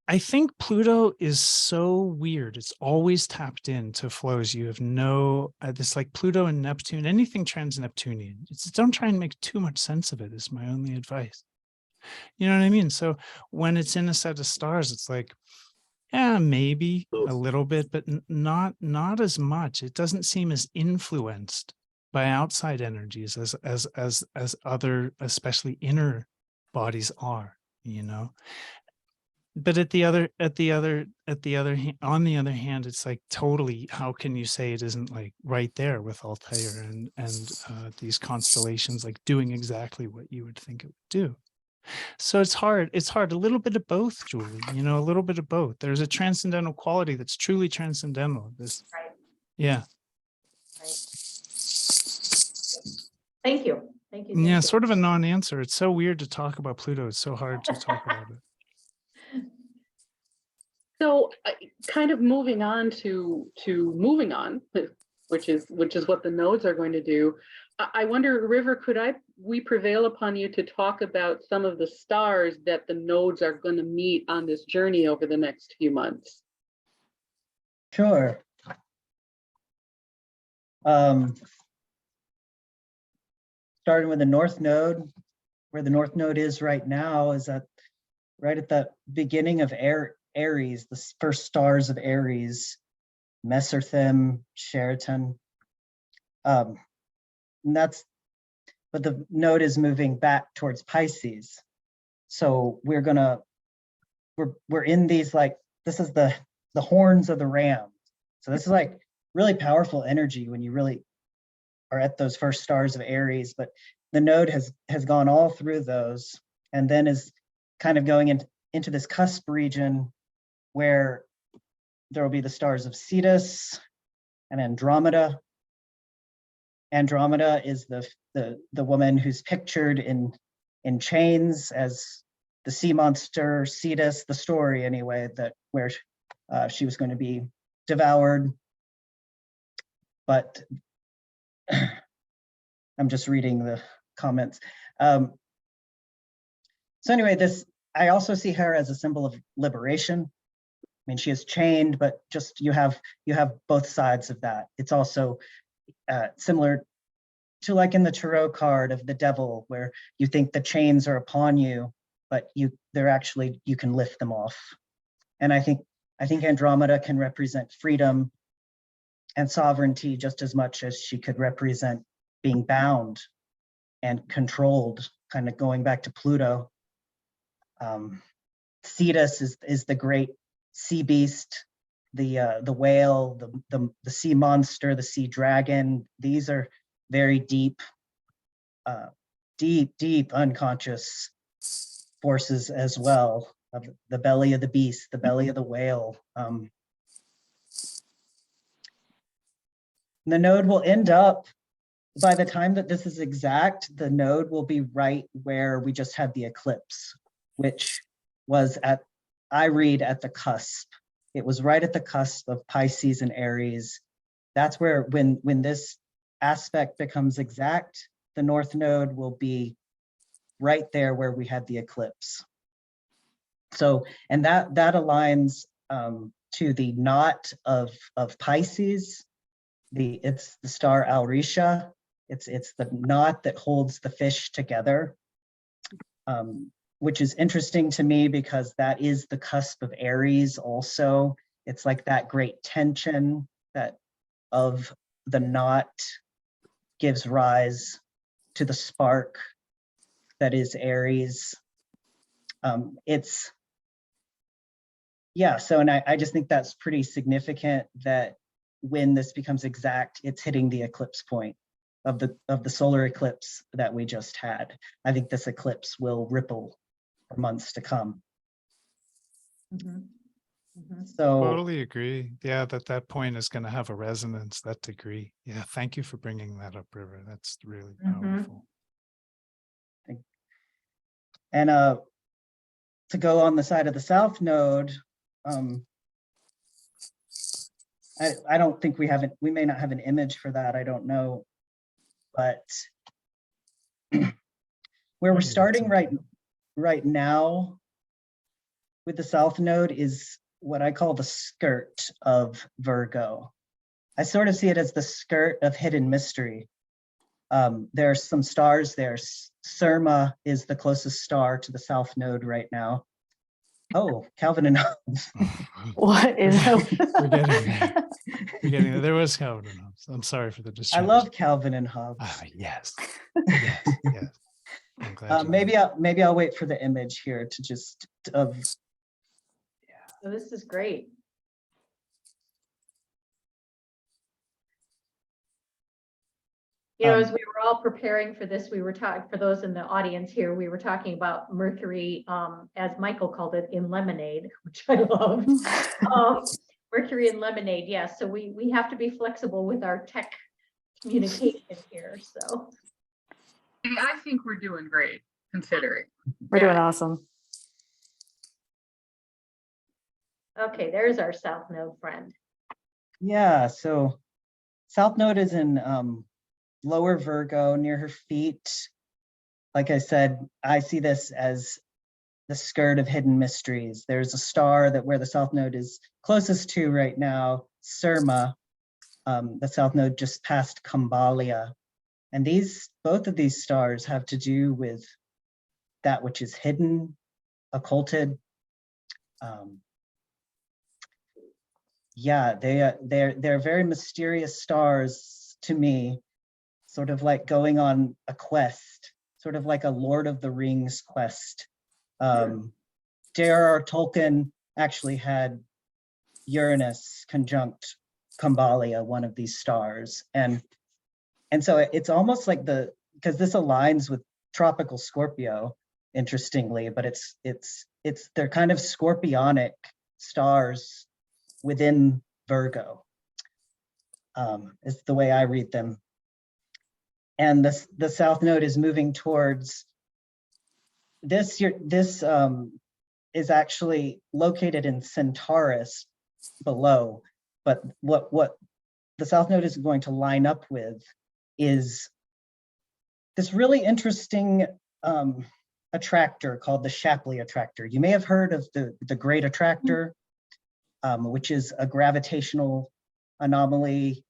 I think Pluto is so weird. It's always tapped into flows. You have no, this like Pluto and Neptune, anything trans-Neptunian. Don't try and make too much sense of it is my only advice. You know what I mean? So when it's in a set of stars, it's like, yeah, maybe a little bit, but not as much. It doesn't seem as influenced by outside energies as other, especially inner bodies are, you know. But on the other hand, it's like totally, how can you say it isn't like right there with Altair and these constellations like doing exactly what you would think it would do? So it's hard. It's hard. A little bit of both, Julie, you know, a little bit of both. There's a transcendental quality that's truly transcendental. Right. Yeah. Right. Thank you. Thank you. Yeah, sort of a non-answer. It's so weird to talk about Pluto. It's so hard to talk about it. So kind of moving on to moving on, which is what the nodes are going to do. I wonder, River, we prevail upon you to talk about some of the stars that the nodes are going to meet on this journey over the next few months? Sure. Starting with the North Node, where the North Node is right now is right at the beginning of Aries, the first stars of Aries, Messerthim, Sheraton. And but the node is moving back towards Pisces. So we're in these, like, this is the horns of the ram. So this is like really powerful energy when you really are at those first stars of Aries, but the node has gone all through those and then is kind of going into this cusp region where there will be the stars of Cetus and Andromeda. Andromeda is the woman who's pictured in chains as the sea monster Cetus, the story anyway, where she was going to be devoured. But I'm just reading the comments. So anyway, I also see her as a symbol of liberation. I mean, she is chained, but just you have both sides of that. It's also similar to like in the tarot card of the devil, where you think the chains are upon you, but they're actually, you can lift them off. And I think Andromeda can represent freedom and sovereignty just as much as she could represent being bound and controlled, kind of going back to Pluto. Cetus is the great sea beast, the whale, the sea monster, the sea dragon. These are very deep unconscious forces as well, of the belly of the beast, the belly of the whale. The node will end up, by the time that this is exact, the node will be right where we just had the eclipse, which was I read at the cusp. It was right at the cusp of Pisces and Aries. That's where, when this aspect becomes exact, the North Node will be right there where we had the eclipse. So, and that aligns to the knot of Pisces. It's the star Alrisha. It's the knot that holds the fish together, which is interesting to me because that is the cusp of Aries also. It's like that great tension that of the knot gives rise to the spark that is Aries. So, and I just think that's pretty significant that when this becomes exact, it's hitting the eclipse point of the solar eclipse that we just had. I think this eclipse will ripple for months to come. Mhm. Mhm. So Totally agree. Yeah, that point is going to have a resonance, that degree. Yeah, thank you for bringing that up, River. That's really powerful. and to go on the side of the south node, I don't think we may not have an image for that, I don't know, but where we're Maybe that's starting okay. right now with the south node is what I call the skirt of Virgo. I sort of see it as the skirt of hidden mystery. There are some stars there. Surma is the closest star to the south node right now. Oh, Calvin and Hobbes. What is We're getting there. We're getting there. There was Calvin and Hobbes. I'm sorry for the I distraction. love Calvin and Hobbes. Ah, yes. Yes. Yes. I'm glad you Maybe did. maybe I'll wait for the image here to just of So this is great. You know, as we were all preparing for this, we were talking, for those in the audience here, we were talking about Mercury, as Michael called it, in lemonade, which I love. Mercury in lemonade, yes. So we have to be flexible with our tech communication here, so. I think we're doing great, considering. We're doing awesome. Okay, there's our South Node friend. yeah, so south node is in lower Virgo near her feet. Like I said, I see this as the skirt of hidden mysteries. There's a star that where the south node is closest to right now, Surma. The south node just passed Kambalia. And both of these stars have to do with that which is hidden, occulted. Yeah, they're very mysterious stars to me, sort of like going on a quest, sort of like a Lord of the Rings quest. J.R.R. Tolkien actually had Uranus conjunct Kambalia, one of these stars, and so it's almost like because this aligns with tropical Scorpio, interestingly, but it's they're kind of scorpionic stars within Virgo, is the way I read them. And the south node is moving towards this is actually located in Centaurus below, but what the south node is going to line up with is this really interesting attractor called the Shapley attractor. You may have heard of the Great Attractor, which is a gravitational anomaly,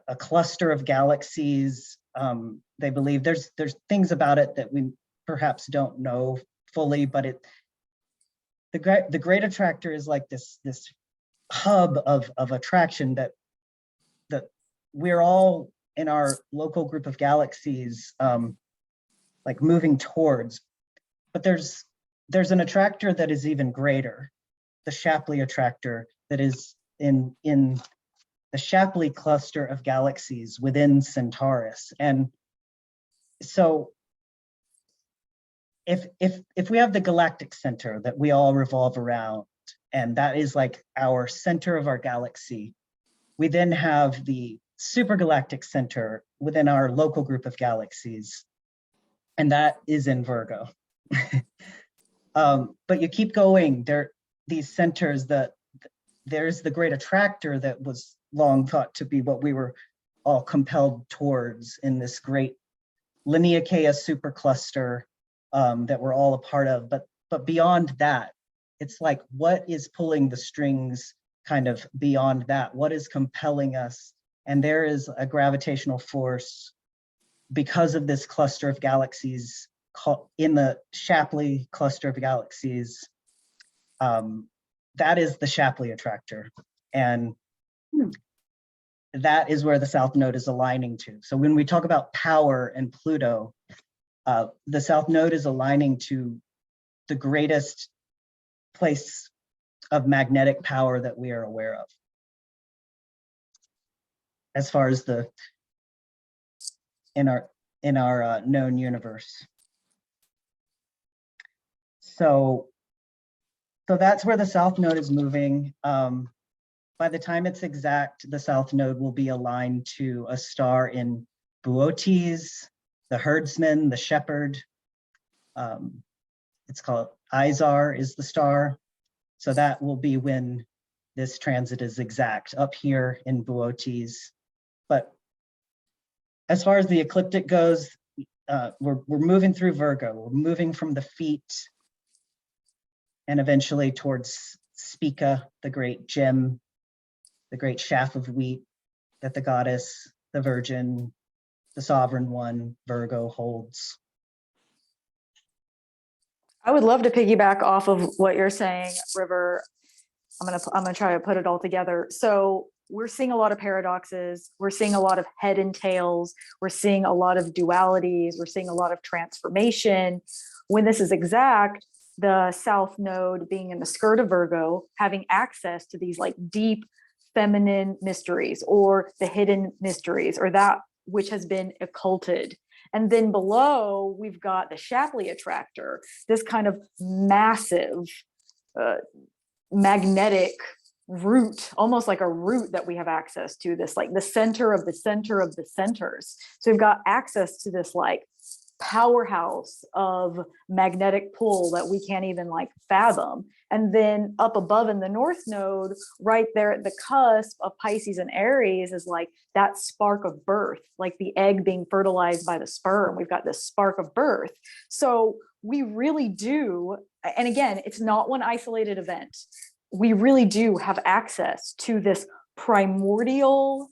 a cluster of galaxies. They believe there's things about it that we perhaps don't know fully, but the Great Attractor is like this hub of attraction that we're all in our local group of galaxies like moving towards. But there's an attractor that is even greater, the Shapley attractor, that is in the Shapley cluster of galaxies within Centaurus. And so if we have the galactic center that we all revolve around, and that is like our center of our galaxy, we then have the supergalactic center within our local group of galaxies, and that is in Virgo. But you keep going, these centers, there's the Great Attractor that was long thought to be what we were all compelled towards in this great Laniakea supercluster that we're all a part of. But beyond that, it's like, what is pulling the strings kind of beyond that? What is compelling us? And there is a gravitational force because of this cluster of galaxies in the Shapley cluster of galaxies. That is the Shapley attractor. And that is where the south node is aligning to. So when we talk about power and Pluto, the south node is aligning to the greatest place of magnetic power that we are aware of, as far as in our known universe. So So that's where the south node is moving. By the time it's exact, the south node will be aligned to a star in Boötes, the herdsman, the shepherd. It's called Izar is the star. So that will be when this transit is exact up here in Boötes. But as far as the ecliptic goes, we're moving through Virgo. We're moving from the feet and eventually towards Spica, the great gem, the great chaff of wheat that the goddess, the virgin, the sovereign one, Virgo holds. I would love to piggyback off of what you're saying, River. I'm gonna try to put it all together. So we're seeing a lot of paradoxes. We're seeing a lot of head and tails. We're seeing a lot of dualities. We're seeing a lot of transformation. When this is exact, the South Node being in the skirt of Virgo, having access to these like deep feminine mysteries or the hidden mysteries or that which has been occulted. And then below, we've got the Shapley attractor, this kind of massive magnetic root, almost like a root that we have access to, this like the center of the center of the centers. So we've got access to this like powerhouse of magnetic pull that we can't even like fathom. And then up above in the North Node, right there at the cusp of Pisces and Aries is like that spark of birth, like the egg being fertilized by the sperm. We've got this spark of birth. So we really do, and again, it's not one isolated event. We really do have access to this primordial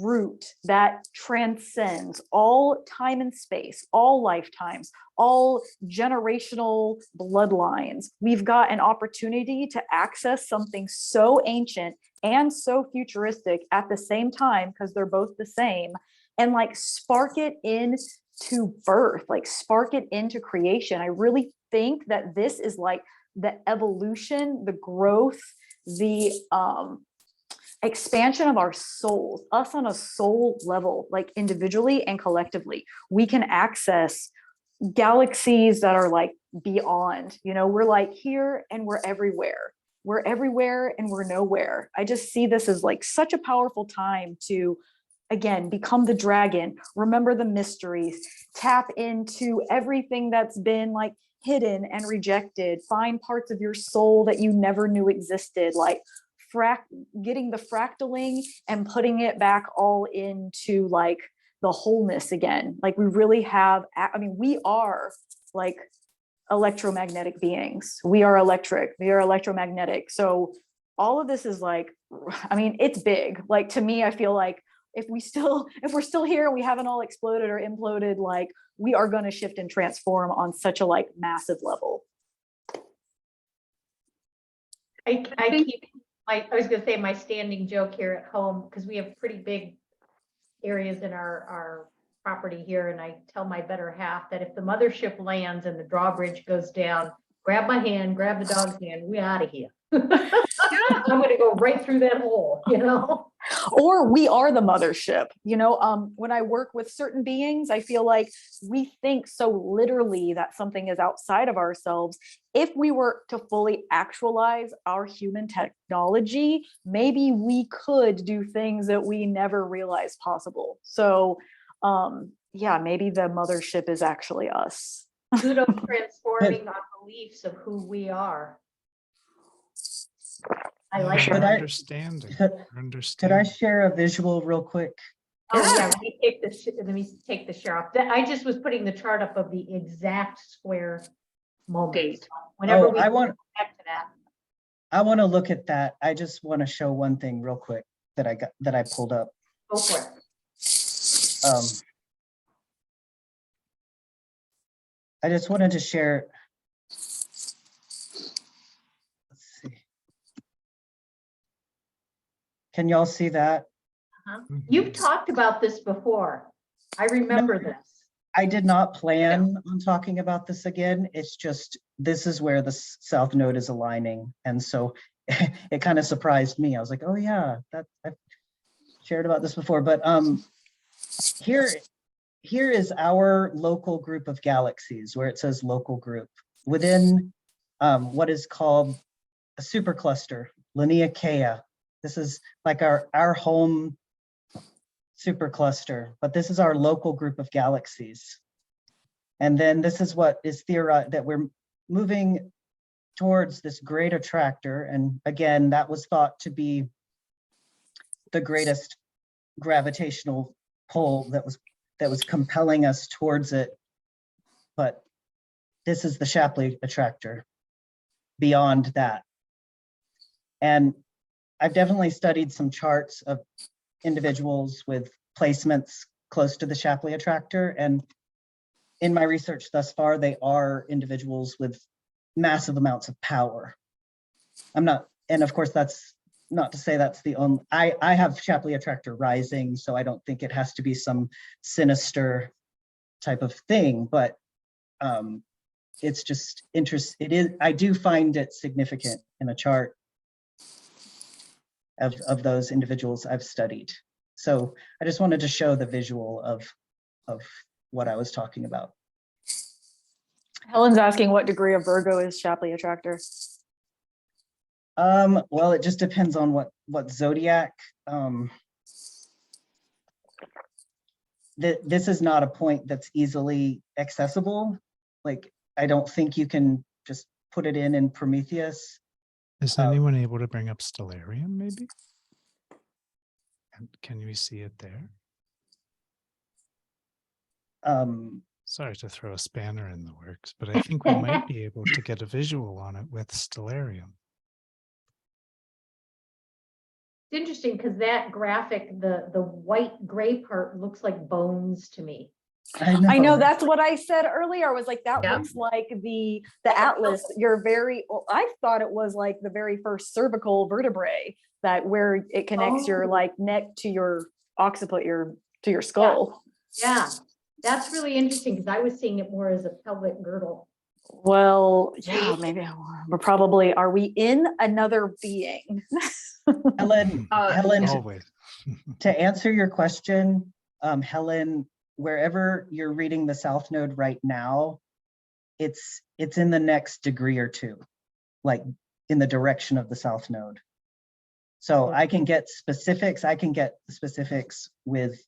root that transcends all time and space, all lifetimes, all generational bloodlines. We've got an opportunity to access something so ancient and so futuristic at the same time, because they're both the same, and like spark it into birth, like spark it into creation. I really think that this is like the evolution, the growth, the expansion of our souls, us on a soul level, like individually and collectively. We can access galaxies that are like beyond, you know, we're like here and we're everywhere. We're everywhere and we're nowhere. I just see this as like such a powerful time to, again, become the dragon, remember the mysteries, tap into everything that's been like hidden and rejected, find parts of your soul that you never knew existed, like getting the fractaling and putting it back all into like the wholeness again. Like we really have, I mean, we are like electromagnetic beings. We are electric, we are electromagnetic. So all of this is like, I mean, it's big. Like to me, I feel like if we're still here and we haven't all exploded or imploded, like we are going to shift and transform on such a like massive level. I was going to say my standing joke here at home, because we have pretty big areas in our property here, and I tell my better half that if the mothership lands and the drawbridge goes down, grab my hand, grab the dog's hand, we out of here. I'm going to go right through that hole, you know? Or we are the mothership, you know. When I work with certain beings, I feel like we think so literally that something is outside of ourselves. If we were to fully actualize our human technology, maybe we could do things that we never realized possible. So yeah, maybe the mothership is actually us. Pluto transforming our beliefs of who we are. I like Our that. understanding. Could I share a visual real quick? Oh yeah, let me take the share off. I just was putting the chart up of the exact square moment. Date. Whenever Oh, we I go want back to that. I want to look at that. I just want to show one thing real quick that I pulled up. Go for it. I just wanted to share. Let's see. Can y'all see that? You've talked about this before. I remember this. I did not plan on talking about this again. It's just, this is where the South Node is aligning. And so it kind of surprised me. I was like, oh yeah, I've shared about this before, but here is our local group of galaxies where it says local group within what is called a supercluster, Laniakea. This is like our home supercluster, but this is our local group of galaxies. And then this is what is theorized, that we're moving towards this great attractor. And again, that was thought to be the greatest gravitational pull that was compelling us towards it. But this is the Shapley attractor beyond that. And I've definitely studied some charts of individuals with placements close to the Shapley attractor. And in my research thus far, they are individuals with massive amounts of power. And of course, that's not to say that's the only, I have Shapley attractor rising, so I don't think it has to be some sinister type of thing, but it's just I do find it significant in a chart of those individuals I've studied. So I just wanted to show the visual of what I was talking about. Helen's asking what degree of Virgo is Shapley attractor? Well, it just depends on what zodiac. This is not a point that's easily accessible. Like, I don't think you can just put it in Prometheus. Is anyone able to bring up Stellarium, maybe? And can you see it there? Sorry to throw a spanner in the works, but I think we might be able to get a visual on it with Stellarium. It's interesting because that graphic, the white gray part looks like bones to me. I know, that's what I said earlier. I was like, that Yeah. looks like the atlas. I thought it was like the very first cervical vertebrae, that where it connects your like neck to your occiput, to your skull. Yeah, that's really interesting because I was seeing it more as a pelvic girdle. Well, yeah, maybe are we in another being? Helen, Always. to answer your question, Helen, wherever you're reading the South Node right now, it's in the next degree or two, like in the direction of the South Node. So I can get specifics. I can get the specifics with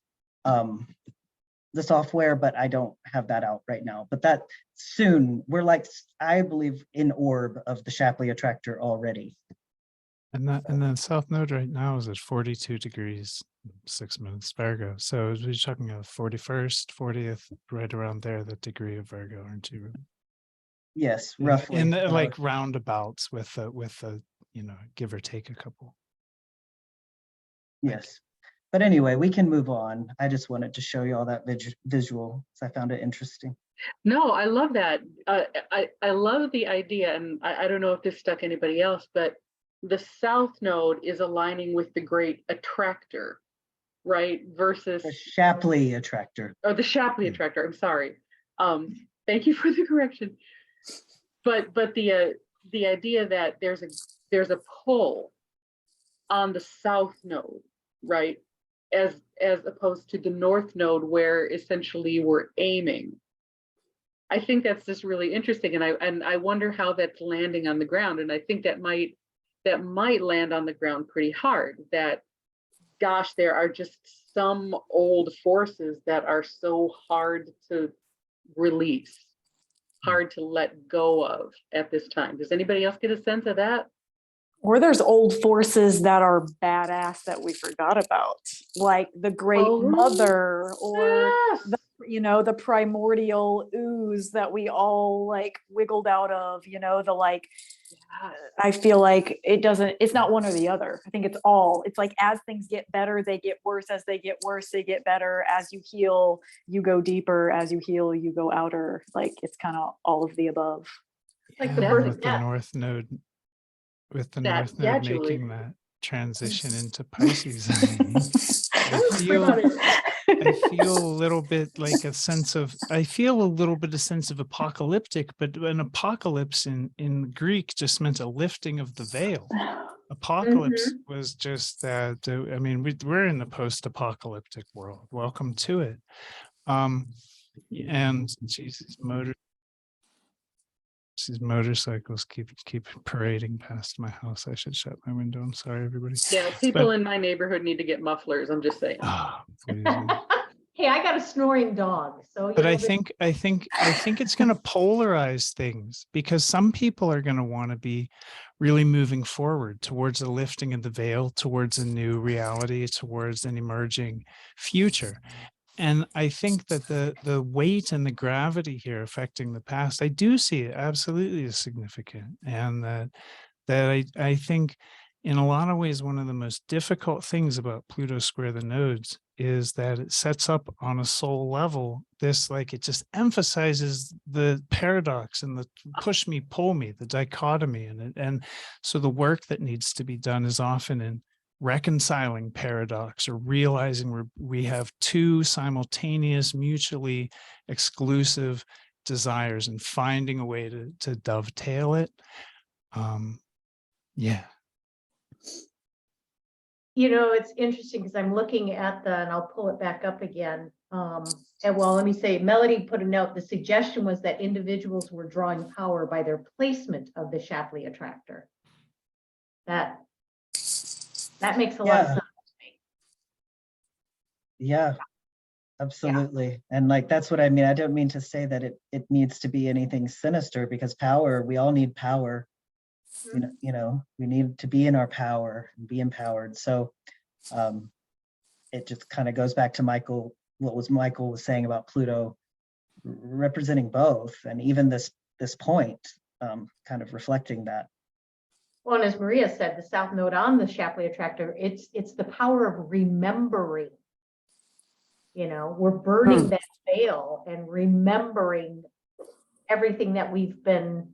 the software, but I don't have that out right now. But that soon, we're like, I believe, in orb of the Shapley attractor already. And the South Node right now is at 42 degrees, 6 minutes Virgo. So we're talking of 41st, 40th, right around there, the degree of Virgo, aren't you? Yes, roughly. In the, like roundabouts with a, give or take a couple. Yes. But anyway, we can move on. I just wanted to show you all that visual because I found it interesting. No, I love that. I love the idea, and I don't know if this stuck anybody else, but the South Node is aligning with the great attractor, right? Versus The Shapley attractor. the Shapley attractor. I'm sorry. Thank you for the correction. But the idea that there's a pull on the South Node, right? As opposed to the North Node, where essentially we're aiming. I think that's just really interesting, and I wonder how that's landing on the ground. And I think that might land on the ground pretty hard. That, gosh, there are just some old forces that are so hard to release, hard to let go of at this time. Does anybody else get a sense of that? Or there's old forces that are badass that we forgot about, like the Great Mother, or Yes. the primordial ooze that we all like wiggled out of, I feel like it's not one or the other. I think it's like, as things get better, they get worse. As they get worse, they get better. As you heal, you go deeper. As you heal, you go outer. Like, it's kind of all of the above. Like the Yeah, birth with of the death. North Node, Yeah, Julie. making that transition into Pisces. I feel a little bit like a sense of apocalyptic, but an apocalypse in Greek just meant a lifting of the veil. Apocalypse was just that. I mean, we're in the post-apocalyptic world. Welcome to it. And Jesus, motor. These motorcycles keep parading past my house. I should shut my window. I'm sorry, everybody. Yeah, people in my neighborhood need to get mufflers. I'm just saying. Please. Hey, I got a snoring dog, so. But I think it's going to polarize things, because some people are going to want to be really moving forward towards a lifting of the veil, towards a new reality, towards an emerging future. And I think that the weight and the gravity here affecting the past, I do see it absolutely as significant. And that I think in a lot of ways, one of the most difficult things about Pluto square the nodes is that it sets up on a soul level this, like, it just emphasizes the paradox and the push me, pull me, the dichotomy in it. And so the work that needs to be done is often in reconciling paradox, or realizing we have two simultaneous, mutually exclusive desires, and finding a way to dovetail it. Yeah. You know, it's interesting because I'm looking at and I'll pull it back up again. And well, let me say, Melody put a note. The suggestion was that individuals were drawing power by their placement of the Shapley attractor. That makes a lot of sense to me. Yeah, absolutely. And like, that's what I mean. I don't mean to say that it needs to be anything sinister, because power, we all need power. You know, we need to be in our power and be empowered. So it just kind of goes back to Michael was saying about Pluto representing both, and even this point kind of reflecting that. Well, and as Maria said, the south node on the Shapley attractor, it's the power of remembering. You know, we're burning that veil and remembering everything that we've been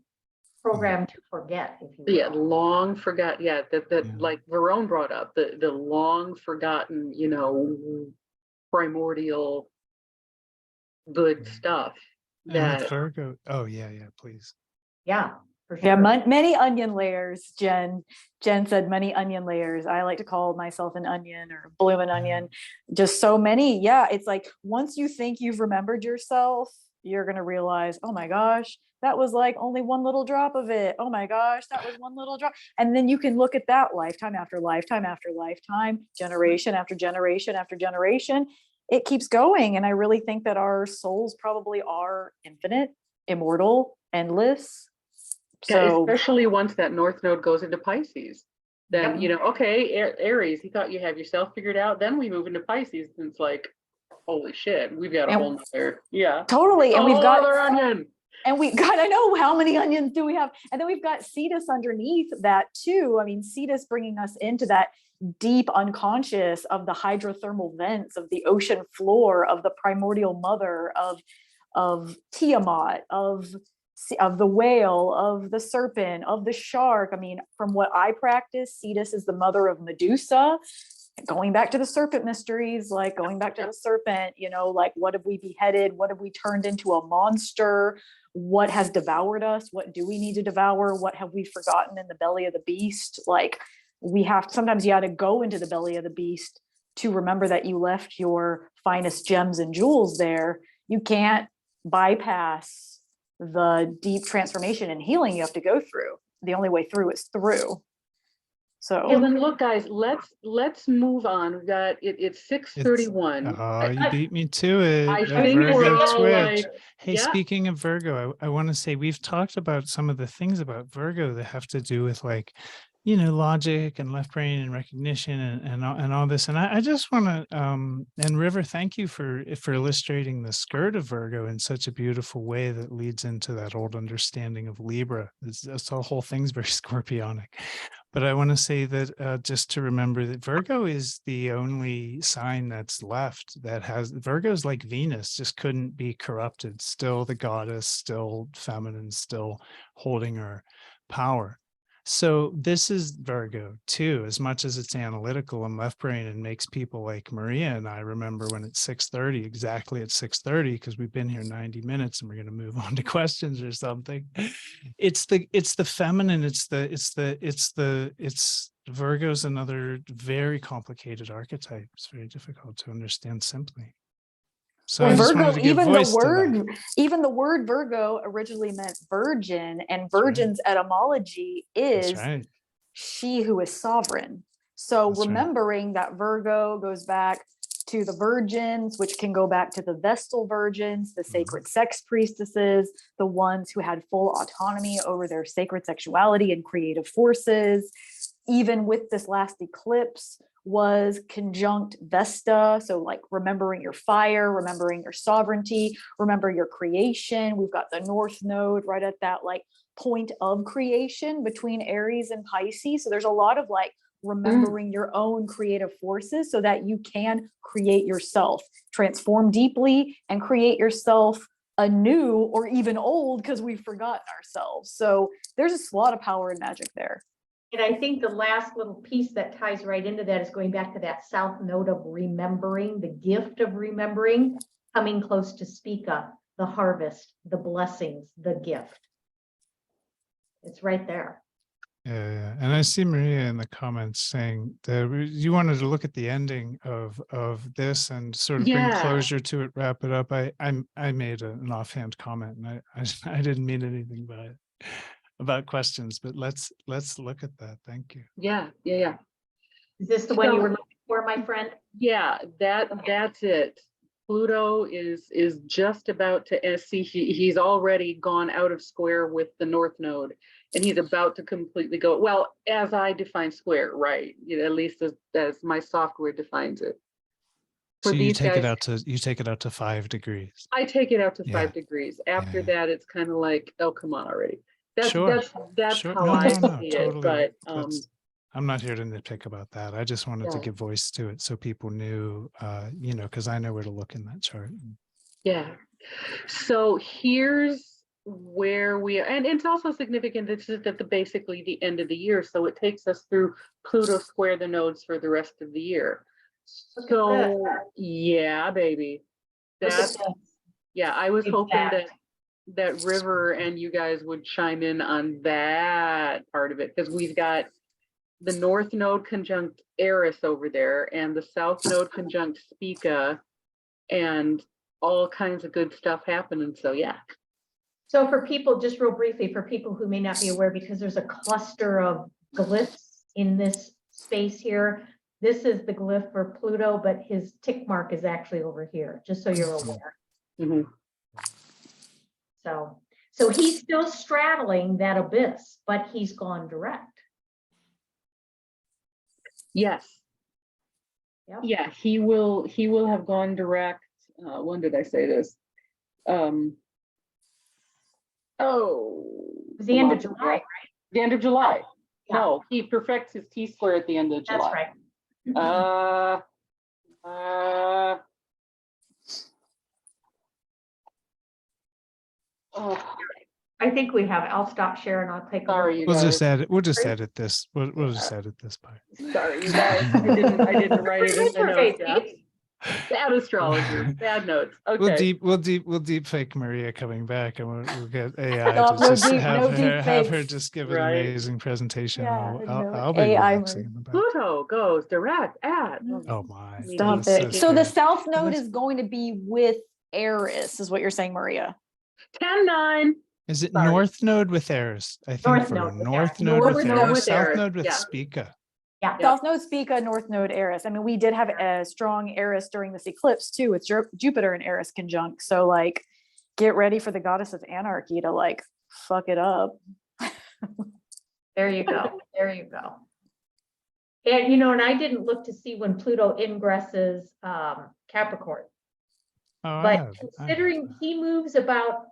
programmed to forget, if you will. Yeah, long forgot. Yeah, that like Verone brought up, the long forgotten, you know, primordial good stuff. And with Virgo, oh yeah, please. Yeah, for sure. Yeah, many onion layers. Jen said many onion layers. I like to call myself an onion, or bloomin' onion. Just so many. Yeah, it's like once you think you've remembered yourself, you're gonna realize, oh my gosh, that was like only one little drop of it. Oh my gosh, that was one little drop. And then you can look at that lifetime after lifetime after lifetime, generation after generation after generation. It keeps going. And I really think that our souls probably are infinite, immortal, endless. So especially once that north node goes into Pisces, then, you know, okay, Aries, you thought you have yourself figured out. Then we move into Pisces, and it's like, holy shit, we've got a whole nother, totally. And we've got onion. And we got, I know, how many onions do we have? And then we've got Cetus underneath that too. I mean, Cetus bringing us into that deep unconscious of the hydrothermal vents, of the ocean floor, of the primordial mother, of Tiamat, of the whale, of the serpent, of the shark. I mean, from what I practice, Cetus is the mother of Medusa. Going back to the serpent mysteries, like going back to the serpent, you know, like what have we beheaded? What have we turned into a monster? What has devoured us? What do we need to devour? What have we forgotten in the belly of the beast? Like we have, sometimes you got to go into the belly of the beast to remember that you left your finest gems and jewels there. You can't bypass the deep transformation and healing you have to go through. The only way through is through. So well, then look, guys, let's move on. We've got it's 6:31. Oh, you beat me to it. I think we're all like, hey, speaking of Virgo, I want to say we've talked about some of the things about Virgo that have to do with, like, you know, logic and left brain and recognition and all this. And I just want to and River, thank you for illustrating the skirt of Virgo in such a beautiful way that leads into that old understanding of Libra. That's the whole thing's very scorpionic. But I want to say that just to remember that Virgo is the only sign that's left that has, Virgo's like Venus, just couldn't be corrupted. Still the goddess, still feminine, still holding her power. So this is Virgo too, as much as it's analytical and left brain and makes people like Maria and I remember when it's 6:30, exactly at 6:30, because we've been here 90 minutes and we're going to move on to questions or something. It's the feminine. It's Virgo's another very complicated archetype. It's very difficult to understand simply. So Well, I just wanted Virgo, to give voice to that. even the word Virgo originally meant virgin, and right. virgin's etymology That's is right. she who is sovereign. So That's right. remembering that Virgo goes back to the virgins, which can go back to the Vestal virgins, the sacred sex priestesses, the ones who had full autonomy over their sacred sexuality and creative forces. Even with this last eclipse was conjunct Vesta. So like remembering your fire, remembering your sovereignty, remember your creation. We've got the North Node right at that like point of creation between Aries and Pisces. So there's a lot of like remembering your own creative forces so that you can create yourself, transform deeply and create yourself anew or even old because we've forgotten ourselves. So there's just a lot of power and magic there. And I think the last little piece that ties right into that is going back to that south node of remembering, the gift of remembering, coming close to Spica, the harvest, the blessings, the gift. It's right there. Yeah. And I see Maria in the comments saying that you wanted to look at the ending of this and sort of bring closure to it, wrap it up. I made an offhand comment, and I didn't mean anything by it. About questions, but let's look at that. Thank you. Yeah. Is this the one you were looking for, my friend? Yeah, that's it. Pluto is just about to see. He's already gone out of square with the North Node, and he's about to completely go. Well, as I define square, right? At least as my software defines it. So you take it out to 5 degrees. I take it out to 5 degrees. After that, it's kind of like, oh, come on already. That's sure. how I see it. Totally. But I'm not here to nitpick about that. I just wanted to give voice to it so people knew, because I know where to look in that chart. Yeah. So here's where we are, and it's also significant. This is at basically the end of the year, so it takes us through Pluto square the nodes for the rest of the year. So yeah, baby. I was hoping that River and you guys would chime in on that part of it, because we've got the North Node conjunct Eris over there and the South Node conjunct Spica and all kinds of good stuff happening. So yeah. So for people, just real briefly, for people who may not be aware, because there's a cluster of glyphs in this space here, this is the glyph for Pluto, but his tick mark is actually over here, just so you're aware. Mm-hmm. So he's still straddling that abyss, but he's gone direct. Yes. Yep. Yeah, he will have gone direct. When did I say this? It was the end of July, right? The end of July. Yeah. No, he perfects his T-square at the end of July. That's right. I think we have. I'll stop sharing. I'll take a Sorry, We'll just edit this. We'll just edit this part. Sorry, you guys. I didn't write it in the notes. Yeah. Bad astrology, bad notes. Okay. We'll deep fake Maria coming back, and we'll get AI to just have her just give an amazing presentation. I'll be relaxing in the back. Pluto goes direct at. Oh my! Stop it. So the South Node is going to be with Eris, is what you're saying, Maria. 10-9. Is it North Node with Eris? I think North for Node with North Eris. Node North with Node Eris, with South Eris, Node with yeah. Spica. Yeah. South Node, Spica, North Node, Eris. I mean, we did have a strong Eris during this eclipse too, with Jupiter and Eris conjunct. So like, get ready for the goddess of anarchy to like fuck it up. There you go. There you go. And and I didn't look to see when Pluto ingresses Capricorn. But considering he moves about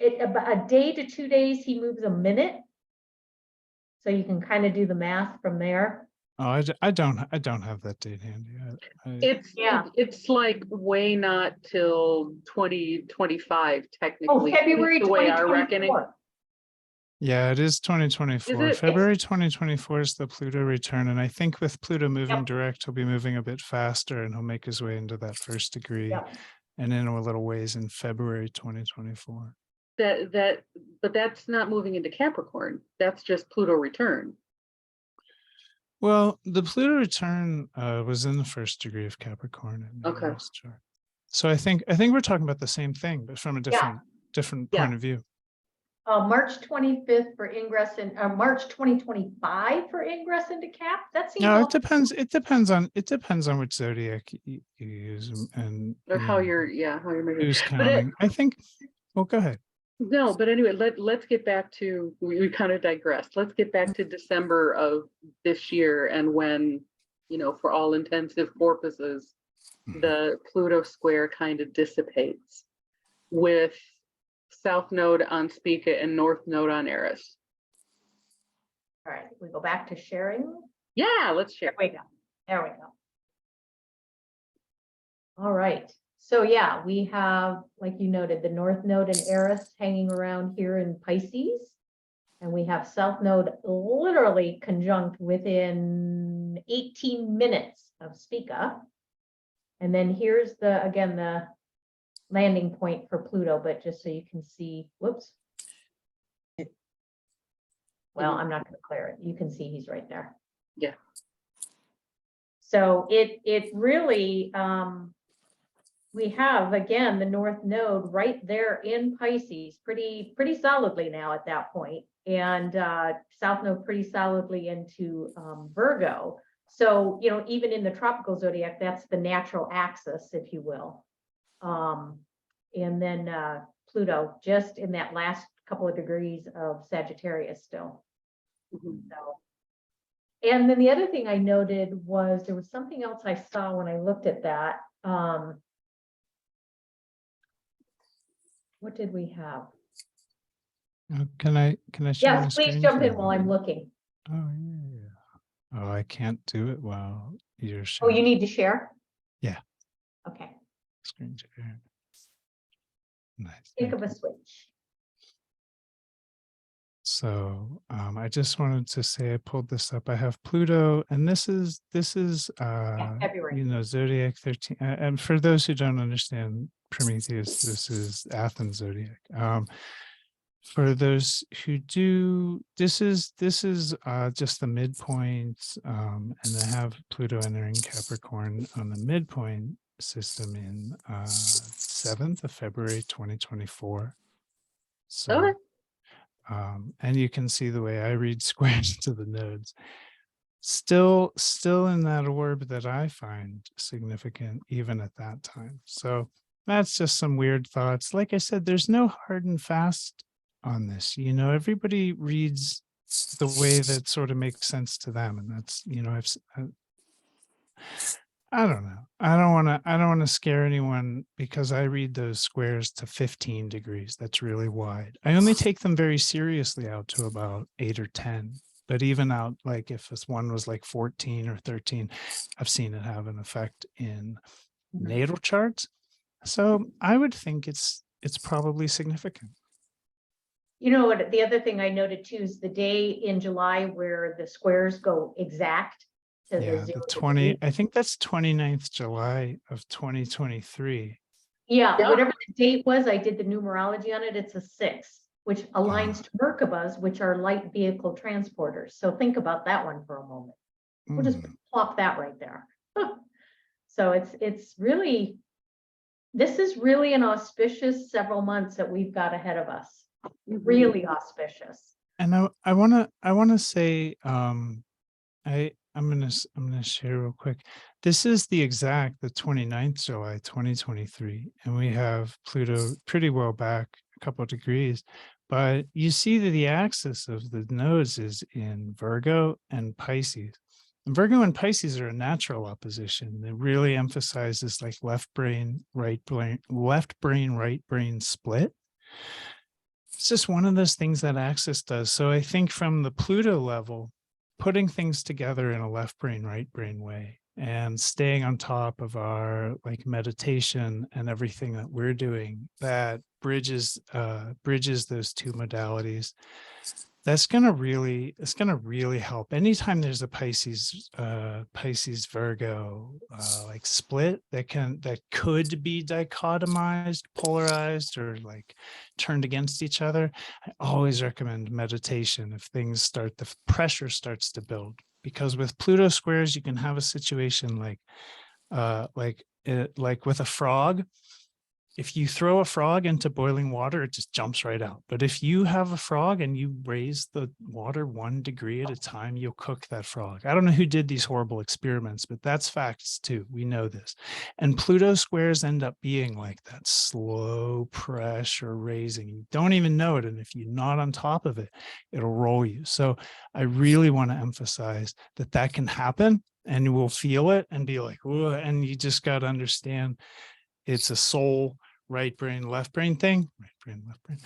a day to 2 days, he moves a minute. So you can kind of do the math from there. Oh, I don't have that date handy. It's like way not till 2025 technically. Oh, February the way our reckoning. Yeah, it is 2024. February 2024 is the Pluto return, and I think with Pluto moving direct, he'll be moving a bit faster, and he'll make his way into that first degree, and in a little ways in February 2024. But that's not moving into Capricorn. That's just Pluto return. Well, the Pluto return was in the first degree of Capricorn in the chart. So I think we're talking about the same thing, but from a different Yeah. point of view. March 25th for ingress and March 2025 for ingress into Cap. That seems No, all it depends. It depends on which zodiac you use and Or how know, you're measuring. who's But counting. I think. Well, go ahead. no, but anyway, let's get back to, we kind of digressed. Let's get back to December of this year, and when, for all intensive purposes, the Pluto square kind of dissipates with South Node on Spica and North Node on Eris. All right, we go back to sharing. Yeah, let's share. There we go. There we go. All right. So yeah, we have, like you noted, the North Node and Eris hanging around here in Pisces. And we have South Node literally conjunct within 18 minutes of Spica. And then here's again, the landing point for Pluto, but just so you can see, whoops. Well, I'm not going to clear it. You can see he's right there. Yeah. So it really, we have, again, the North Node right there in Pisces, pretty solidly now at that point, and South Node pretty solidly into Virgo. So, even in the tropical zodiac, that's the natural axis, if you will. And then Pluto just in that last couple of degrees of Sagittarius still. So, and then the other thing I noted was there was something else I saw when I looked at that. What did we have? Can I share my Yes, please screen jump for in while I'm looking. Oh yeah. Oh, I can't do it while you're Oh, sharing. you need to share? Yeah. Okay. Screen share. Nice. Think Thank of a you. switch. So I just wanted to say I pulled this up. I have Pluto, and this is February. Zodiac 13. And for those who don't understand Prometheus, this is Athens zodiac. For those who do, this is just the midpoint, and I have Pluto entering Capricorn on the midpoint system in 7th of February 2024. So. Okay. And you can see the way I read squares to the nodes. Still in that orb that I find significant even at that time. So that's just some weird thoughts. Like I said, there's no hard and fast on this. Everybody reads the way that sort of makes sense to them, and that's I don't know. I don't want to scare anyone because I read those squares to 15 degrees. That's really wide. I only take them very seriously out to about 8 or 10. But even out, like if this one was like 14 or 13, I've seen it have an effect in natal charts. So I would think it's probably significant. You know what? The other thing I noted too is the day in July where the squares go exact. Yeah, the 20, I think that's 29th July of 2023. Yeah, Yeah. whatever the date was, I did the numerology on it. It's a 6, which aligns to Merkabas, which are light vehicle transporters. So think about that one for a moment. We'll just plop that right there. So it's really, this is really an auspicious several months that we've got ahead of us. Really auspicious. And I wanna say, I'm gonna share real quick. This is the 29th July 2023, and we have Pluto pretty well back a couple of degrees, but you see that the axis of the nodes is in Virgo and Pisces. And Virgo and Pisces are a natural opposition. It really emphasizes like left brain, right brain split. It's just one of those things that axis does. So I think from the Pluto level, putting things together in a left brain, right brain way and staying on top of our like meditation and everything that we're doing that bridges those two modalities. It's going to really help. Anytime there's a Pisces Virgo like split that could be dichotomized, polarized, or like turned against each other, I always recommend meditation if the pressure starts to build. Because with Pluto squares, you can have a situation like like with a frog. If you throw a frog into boiling water, it just jumps right out. But if you have a frog and you raise the water 1 degree at a time, you'll cook that frog. I don't know who did these horrible experiments, but that's facts too. We know this. And Pluto squares end up being like that slow pressure raising. You don't even know it. And if you're not on top of it, it'll roll you. So I really want to emphasize that that can happen, and you will feel it and be like, oh, and you just got to understand it's a soul, right brain, left brain thing, right brain, left brain.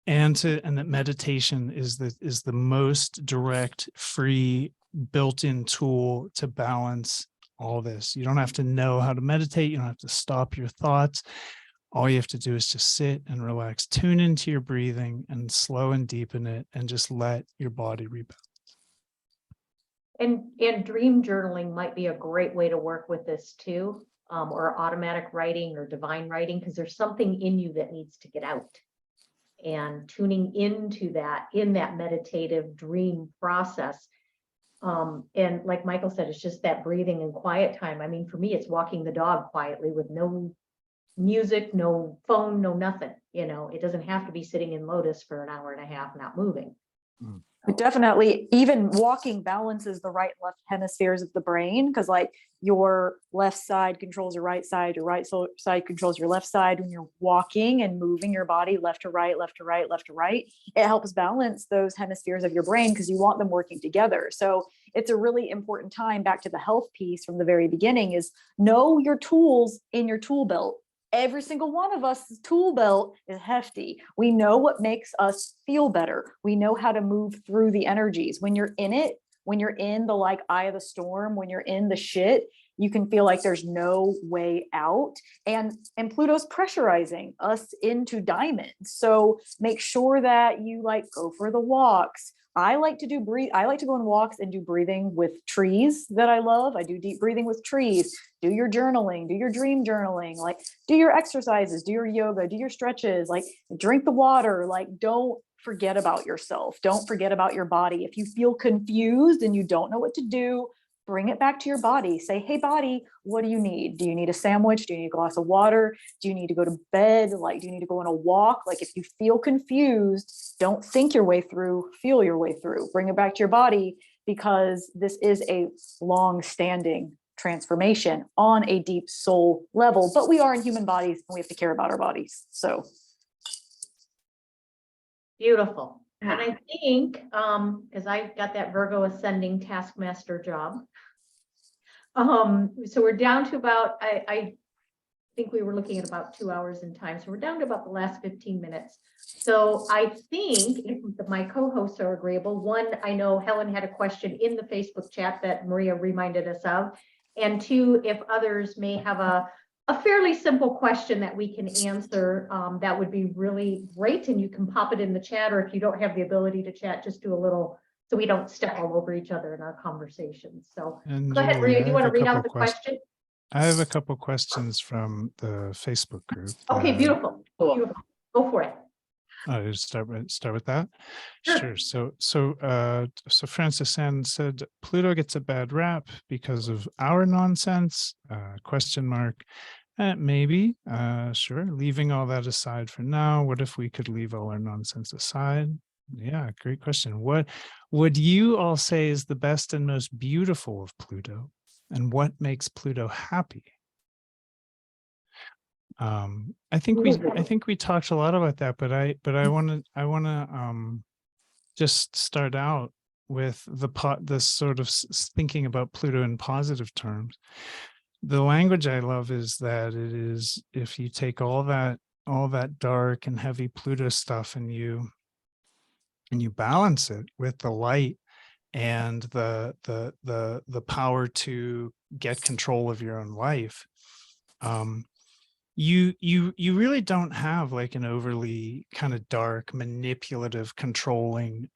And that meditation is the most direct, free, built-in tool to balance all this. You don't have to know how to meditate. You don't have to stop your thoughts. All you have to do is just sit and relax, tune into your breathing and slow and deepen it, and just let your body rebound. And dream journaling might be a great way to work with this too. Or automatic writing or divine writing, because there's something in you that needs to get out. And tuning into that in that meditative dream process. And like Michael said, it's just that breathing and quiet time. I mean, for me, it's walking the dog quietly with no music, no phone, no nothing. You know, it doesn't have to be sitting in lotus for an hour and a half, not moving. But definitely, even walking balances the right and left hemispheres of the brain, because like your left side controls your right side side controls your left side. When you're walking and moving your body left to right, left to right, left to right, it helps balance those hemispheres of your brain because you want them working together. So it's a really important time, back to the health piece from the very beginning, is know your tools in your tool belt. Every single one of us' tool belt is hefty. We know what makes us feel better. We know how to move through the energies. When you're in it, when you're in the like eye of the storm, when you're in the shit, you can feel like there's no way out. And Pluto's pressurizing us into diamonds. So make sure that you like go for the walks. I like to go on walks and do breathing with trees that I love. I do deep breathing with trees. Do your journaling, do your dream journaling, like do your exercises, do your yoga, do your stretches, like drink the water, like don't forget about yourself. Don't forget about your body. If you feel confused and you don't know what to do, bring it back to your body. Say, hey, body, what do you need? Do you need a sandwich? Do you need a glass of water? Do you need to go to bed? Like, do you need to go on a walk? Like, if you feel confused, don't think your way through, feel your way through. Bring it back to your body, because this is a long-standing transformation on a deep soul level. But we are in human bodies and we have to care about our bodies. So. Beautiful. And I think, because I've got that Virgo ascending taskmaster job. So we're down to about, I think we were looking at about 2 hours in time. So we're down to about the last 15 minutes. So I think if my co-hosts are agreeable, one, I know Helen had a question in the Facebook chat that Maria reminded us of. And two, if others may have a fairly simple question that we can answer, that would be really great. And you can pop it in the chat, or if you don't have the ability to chat, just do a little, so we don't step all over each other in our conversations. So And go ahead, Julie, Maria, do you want to read out the question? I have a couple questions from the Facebook group. Okay, beautiful. Beautiful. Go for it. Oh, start with that. Sure. So Francis Sand said Pluto gets a bad rap because of our nonsense? Question mark. Maybe. Sure. Leaving all that aside for now. What if we could leave all our nonsense aside? Yeah, great question. What would you all say is the best and most beautiful of Pluto, and what makes Pluto happy? I think we talked a lot about that, but I want to just start out with this sort of thinking about Pluto in positive terms. The language I love is that it is, if you take all that dark and heavy Pluto stuff and you balance it with the light and the power to get control of your own life, you really don't have like an overly kind of dark, manipulative, controlling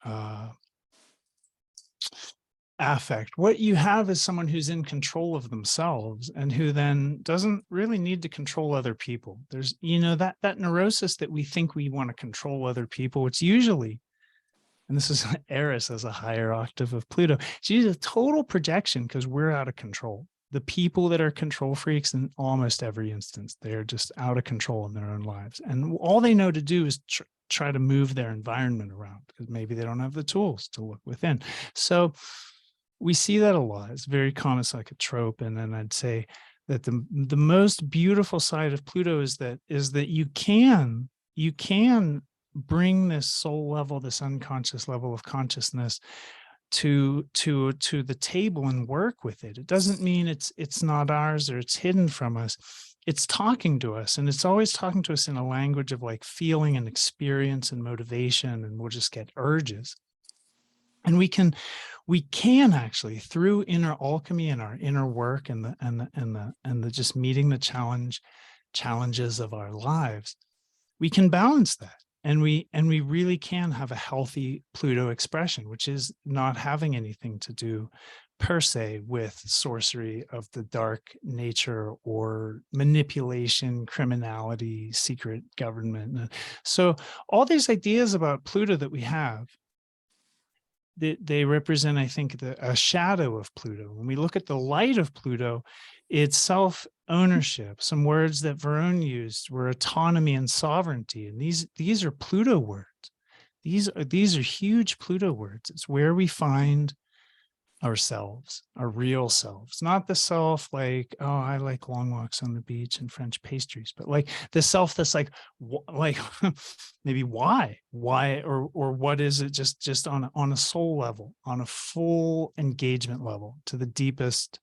affect. What you have is someone who's in control of themselves and who then doesn't really need to control other people. There's, that neurosis that we think we want to control other people. It's usually, and this is Eris as a higher octave of Pluto, she's a total projection because we're out of control. the people that are control freaks in almost every instance, they're just out of control in their own lives. And all they know to do is try to move their environment around because maybe they don't have the tools to look within. So we see that a lot. It's very common. It's like a trope. And then I'd say that the most beautiful side of Pluto is that you can bring this soul level, this unconscious level of consciousness to the table and work with it. It doesn't mean it's not ours or it's hidden from us. It's talking to us, and it's always talking to us in a language of like feeling and experience and motivation, and we'll just get urges. And we can actually, through inner alchemy and our inner work and the just meeting the challenges of our lives, we can balance that. And we really can have a healthy Pluto expression, which is not having anything to do per se with sorcery of the dark nature or manipulation, criminality, secret government. So all these ideas about Pluto that we have, they represent, I think, a shadow of Pluto. When we look at the light of Pluto, it's self-ownership. Some words that Varun used were autonomy and sovereignty, and these are Pluto words. These are huge Pluto words. It's where we find ourselves, our real selves, not the self like, oh, I like long walks on the beach and French pastries, but like the self that's like maybe why, or what is it, just on a soul level, on a full engagement level, to the deepest,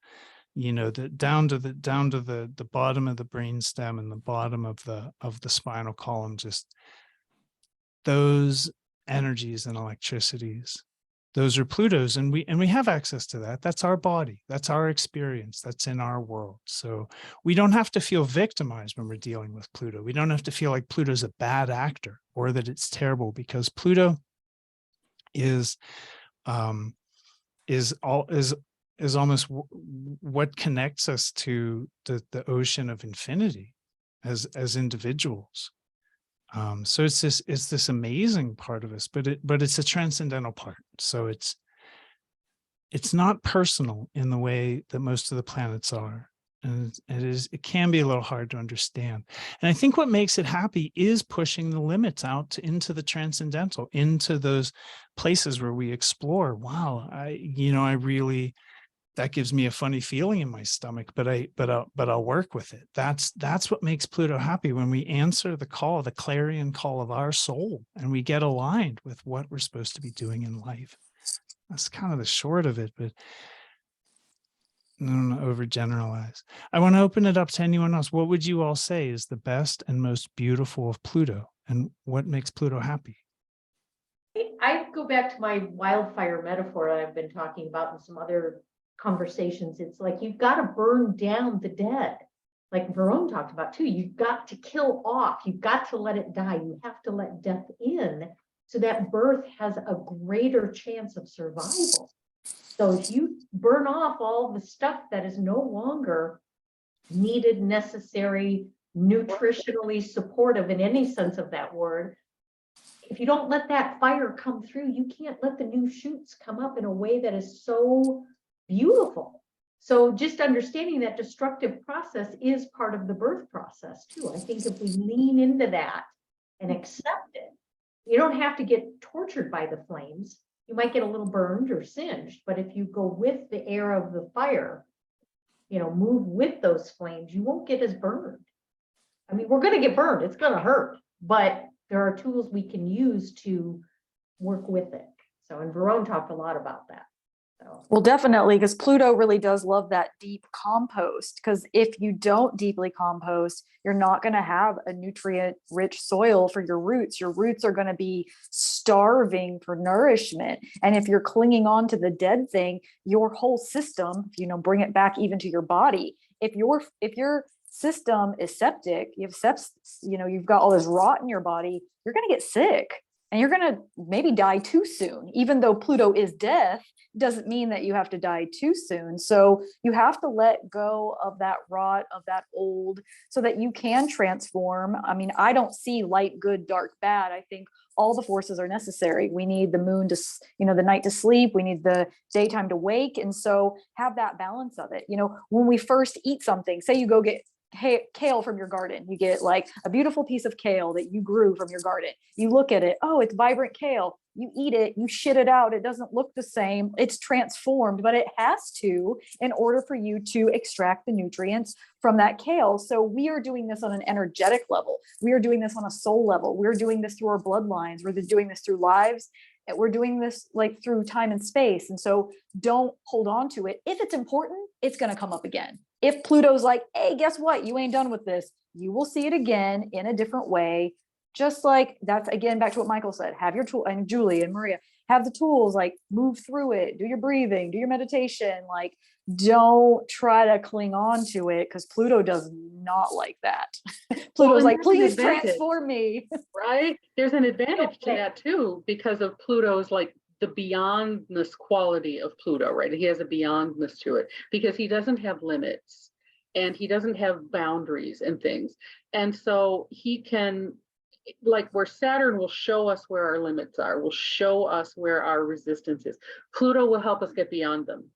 down to the bottom of the brain stem and the bottom of the spinal column, just those energies and electricities. Those are Plutos, and we have access to that. That's our body. That's our experience. That's in our world. So we don't have to feel victimized when we're dealing with Pluto. We don't have to feel like Pluto's a bad actor or that it's terrible, because Pluto is almost what connects us to the ocean of infinity as individuals. So it's this amazing part of us, but it's a transcendental part. So it's not personal in the way that most of the planets are, and it can be a little hard to understand. And I think what makes it happy is pushing the limits out into the transcendental, into those places where we explore. Wow, I really, that gives me a funny feeling in my stomach, but I'll work with it. That's what makes Pluto happy, when we answer the call, the clarion call of our soul, and we get aligned with what we're supposed to be doing in life. That's kind of the short of it, but I don't want to overgeneralize. I want to open it up to anyone else. What would you all say is the best and most beautiful of Pluto, and what makes Pluto happy? I go back to my wildfire metaphor that I've been talking about in some other conversations. It's like you've got to burn down the dead, like Varun talked about too. You've got to kill off, you've got to let it die, you have to let death in, so that birth has a greater chance of survival. So if you burn off all the stuff that is no longer needed, necessary, nutritionally supportive in any sense of that word, if you don't let that fire come through, you can't let the new shoots come up in a way that is so beautiful. So just understanding that destructive process is part of the birth process too. I think if we lean into that and accept it, you don't have to get tortured by the flames. You might get a little burned or singed, but if you go with the air of the fire, move with those flames, you won't get as burned. I mean, we're going to get burned. It's going to hurt, but there are tools we can use to work with it. So, and Varun talked a lot about that. So. Well, definitely, because Pluto really does love that deep compost, because if you don't deeply compost, you're not going to have a nutrient-rich soil for your roots. Your roots are going to be starving for nourishment. And if you're clinging on to the dead thing, your whole system, bring it back even to your body. If your system is septic, you've got all this rot in your body, you're going to get sick. And you're going to maybe die too soon. Even though Pluto is death, doesn't mean that you have to die too soon. So you have to let go of that rot, of that old, so that you can transform. I mean, I don't see light, good, dark, bad. I think all the forces are necessary. We need the moon to, the night to sleep. We need the daytime to wake. And so have that balance of it. When we first eat something, say you go get kale from your garden, you get like a beautiful piece of kale that you grew from your garden. You look at it, oh, it's vibrant kale. You eat it, you shit it out. It doesn't look the same. It's transformed, but it has to in order for you to extract the nutrients from that kale. So we are doing this on an energetic level. We are doing this on a soul level. We're doing this through our bloodlines. We're doing this through lives. We're doing this like through time and space. And so don't hold on to it. If it's important, it's going to come up again. If Pluto's like, hey, guess what? You ain't done with this. You will see it again in a different way. Just like that's, again, back to what Michael said, have your tool, and Julie and Maria, have the tools, like move through it, do your breathing, do your meditation, like don't try to cling on to it because Pluto does not like that. Pluto's like, please transform me. Right? There's an advantage to that too, because of Pluto's like the beyondness quality of Pluto, right? He has a beyondness to it because he doesn't have limits and he doesn't have boundaries and things. And so he can, like where Saturn will show us where our limits are, will show us where our resistance is. Pluto will help us get beyond them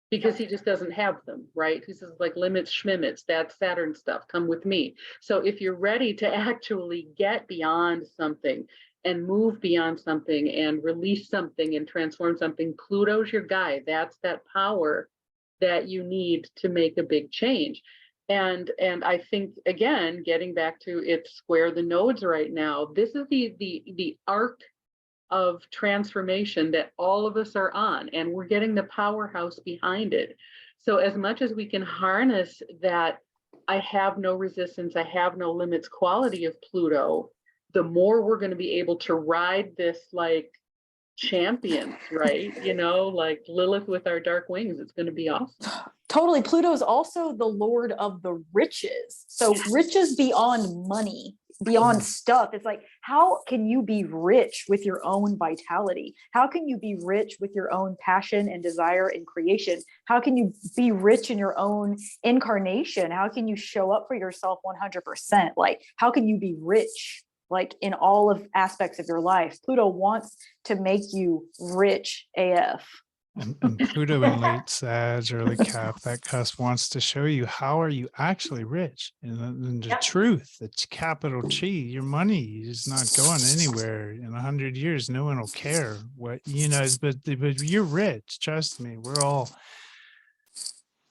because he just doesn't have them, right? He says like limits, schmimits, that's Saturn stuff, come with me. So if you're ready to actually get beyond something and move beyond something and release something and transform something, Pluto's your guy. That's that power that you need to make a big change. And I think, again, getting back to it's square the nodes right now, this is the arc of transformation that all of us are on, and we're getting the powerhouse behind it. So as much as we can harness that I have no resistance, I have no limits quality of Pluto, the more we're going to be able to ride this like champions, right? Like Lilith with our dark wings. It's going to be awesome. Totally. Pluto is also the lord of the riches. So riches beyond money, beyond stuff. It's like, how can you be rich with your own vitality? How can you be rich with your own passion and desire and creation? How can you be rich in your own incarnation? How can you show up for yourself 100%? Like, how can you be rich? Like in all of aspects of your life? Pluto wants to make you rich AF. And Pluto in late Sag, early Cap, that cusp wants to show you how are you actually rich, and the truth. It's capital G. Your money is not going anywhere. In 100 years, no one will care what but you're rich. Trust me, we're all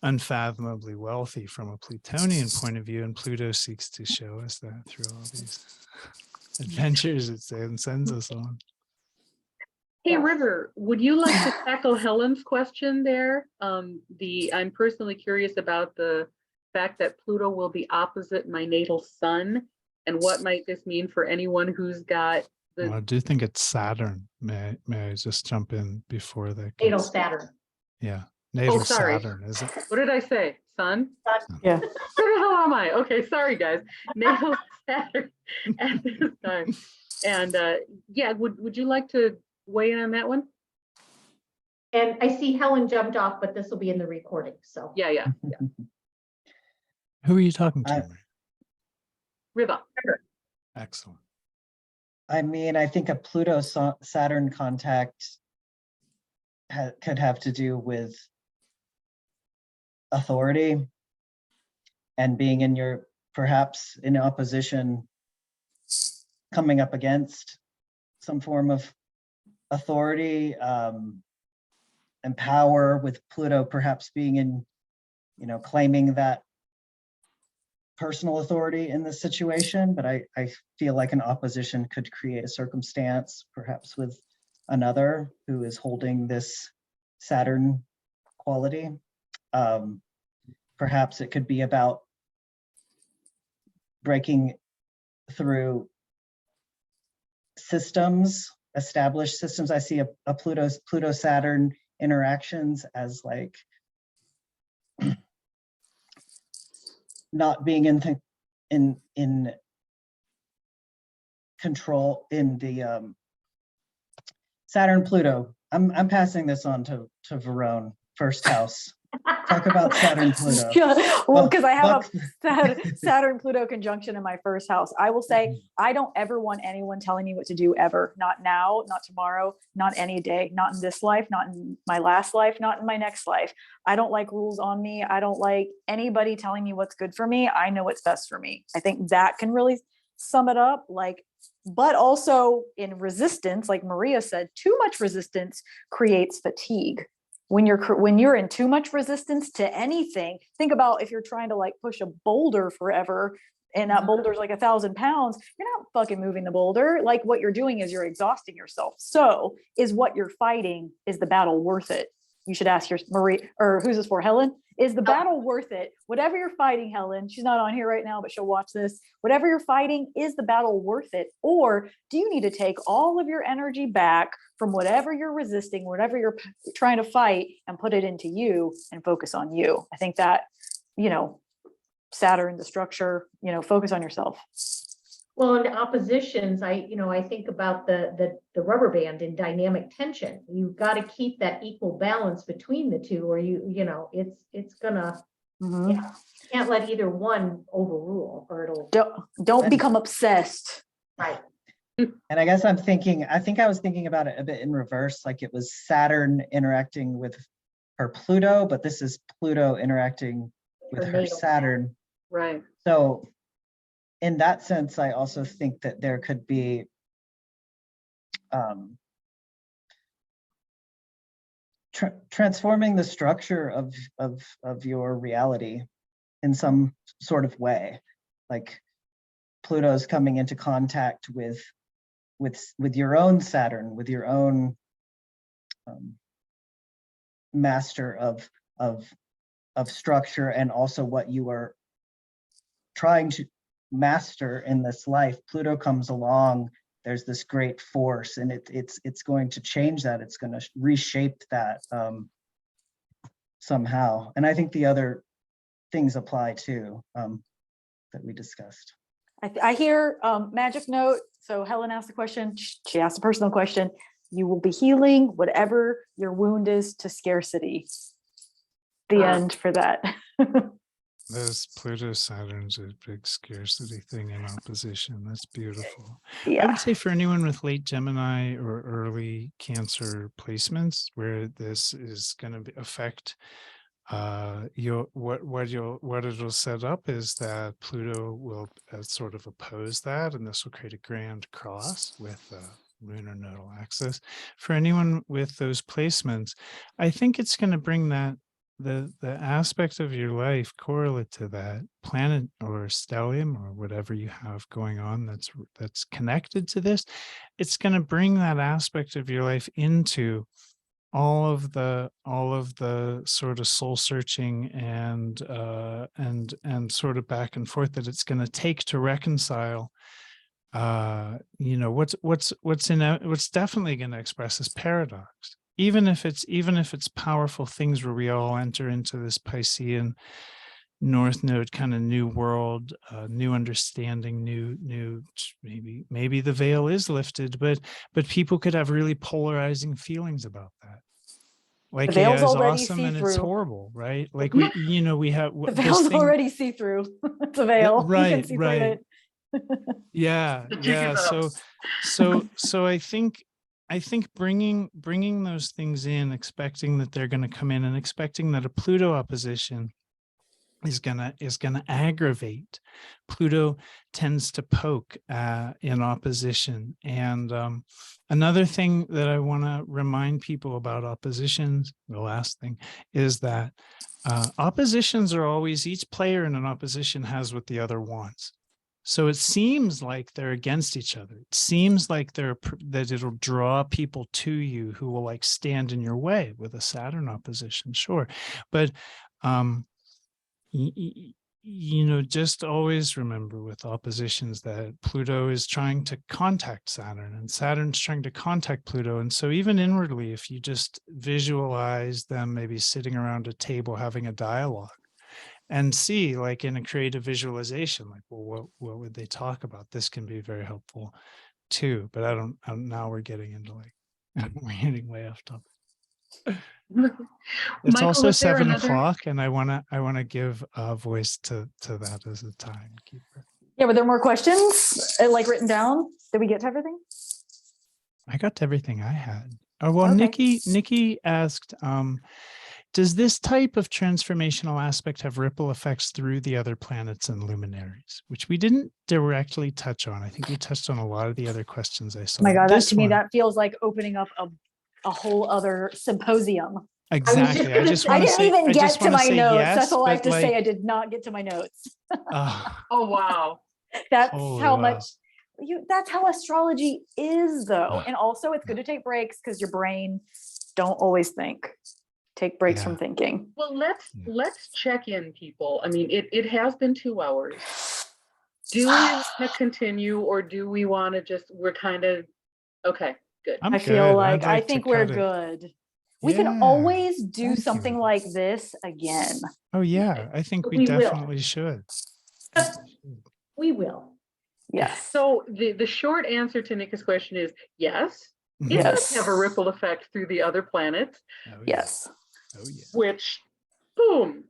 unfathomably wealthy from a Plutonian point of view, and Pluto seeks to show us that through all these adventures it sends us on. Hey, River, would you like to tackle Helen's question there? I'm personally curious about the fact that Pluto will be opposite my natal sun, and what might this mean for anyone who's got the... Well, I do think it's Saturn. May I just jump in before that? Natal Saturn. Yeah, natal sorry. Saturn, is it? What did I say? Sun? Yeah. Where the hell am I? Okay, sorry guys. Natal Saturn at this time. And yeah, would you like to weigh in on that one? And I see Helen jumped off, but this will be in the recording. So Yeah. Who are you talking to? River. Excellent. I mean, I think a Pluto-Saturn contact could have to do with authority and being in perhaps in opposition, coming up against some form of authority and power, with Pluto perhaps being in, claiming that personal authority in this situation. But I feel like an opposition could create a circumstance, perhaps with another who is holding this Saturn quality. Perhaps it could be about breaking through systems, established systems. I see a Pluto-Saturn interactions as like not being in control in the Saturn Pluto. I'm passing this on to Verone, first house. Talk about Saturn, Pluto. Well, because I have Buck- a Saturn Pluto conjunction in my first house. I will say I don't ever want anyone telling me what to do ever. Not now, not tomorrow, not any day, not in this life, not in my last life, not in my next life. I don't like rules on me. I don't like anybody telling me what's good for me. I know what's best for me. I think that can really sum it up. Like, but also in resistance, like Maria said, too much resistance creates fatigue. When you're in too much resistance to anything, think about if you're trying to like push a boulder forever and that boulder's like 1,000 pounds, you're not fucking moving the boulder. Like what you're doing is you're exhausting yourself. So is what you're fighting, is the battle worth it? You should ask your Marie, or who's this for, Helen? Is the battle worth it? Whatever you're fighting, Helen, she's not on here right now, but she'll watch this. Whatever you're fighting, is the battle worth it? Or do you need to take all of your energy back from whatever you're resisting, whatever you're trying to fight, and put it into you and focus on you? I think that, Saturn, the structure, focus on yourself. Well, in oppositions, I think about the rubber band in dynamic tension. You've got to keep that equal balance between the two, or it's gonna, you can't let either one overrule, or it'll don't become obsessed. Right. And I guess I was thinking about it a bit in reverse, like it was Saturn interacting with her Pluto, but this is Pluto interacting with her Saturn. Right. So in that sense, I also think that there could be transforming the structure of your reality in some sort of way. Like Pluto's coming into contact with your own Saturn, with your own master of structure, and also what you are trying to master in this life. Pluto comes along, there's this great force, and it's going to change that. It's going to reshape that somehow. And I think the other things apply too, that we discussed. I hear magic note. So Helen asked the question. She asked a personal question. You will be healing whatever your wound is to scarcity. The end for that. Those Pluto Saturn's a big scarcity thing in opposition. That's beautiful. Yeah. I would say for anyone with late Gemini or early Cancer placements, where this is going to affect what it'll set up is that Pluto will sort of oppose that, and this will create a grand cross with lunar nodal axis. For anyone with those placements, I think it's going to bring that the aspect of your life correlate to that planet or stellium or whatever you have going on that's connected to this. It's going to bring that aspect of your life into all of the sort of soul searching and sort of back and forth that it's going to take to reconcile what's definitely going to express this paradox, even if it's powerful things where we all enter into this Piscean North Node kind of new world, new understanding, new maybe the veil is lifted, but people could have really polarizing feelings about that. Like the veil's it's already awesome and it's horrible, right? Like we have the veil's already see-through. It's a veil. Right, you can see right. through it. Yeah. So I think bringing those things in, expecting that they're going to come in, and expecting that a Pluto opposition is gonna aggravate. Pluto tends to poke in opposition. And another thing that I want to remind people about oppositions, the last thing, is that oppositions are always, each player in an opposition has what the other wants. So it seems like they're against each other. It seems like that it'll draw people to you who will like stand in your way with a Saturn opposition, sure. But just always remember with oppositions that Pluto is trying to contact Saturn and Saturn's trying to contact Pluto. And so even inwardly, if you just visualize them maybe sitting around a table having a dialogue and see, like in a creative visualization, like, well, what would they talk about? This can be very helpful too. But now we're getting into we're getting way off topic. It's Michael, also was there 7 another- o'clock, and I wanna give a voice to that as a timekeeper. Yeah, were there more questions like written down? Did we get to everything? I got to everything I had. Oh, well, Okay. Nikki asked, does this type of transformational aspect have ripple effects through the other planets and luminaries, which we didn't directly touch on? I think we touched on a lot of the other questions I saw. Oh my God, that, This to me, one- that feels like opening up a whole other symposium. Exactly. I just I want to didn't say, even I get just to want to my say notes. yes, That's all I have but to say. like, I did not get to my notes. Oh, wow. That's Holy how wow. much that's how astrology is though. Ugh. And also it's good to take breaks because your brain don't always think. Take breaks Yeah. from thinking. Well, Yeah. let's check in, people. I mean, it has been 2 hours. Do we want to continue, or do we want to just, we're kind of, okay, good. I'm I good. feel like I'd I to think we're cut it. good. We Yeah. can always do Thank you. something like this again. Oh yeah, I think we We will. definitely should. We will. Yes. So the short answer to Nick's question is yes. It Mhm. does Yes. have a ripple effect through the other planets, Oh, yeah. Yes. Oh yeah. which, boom.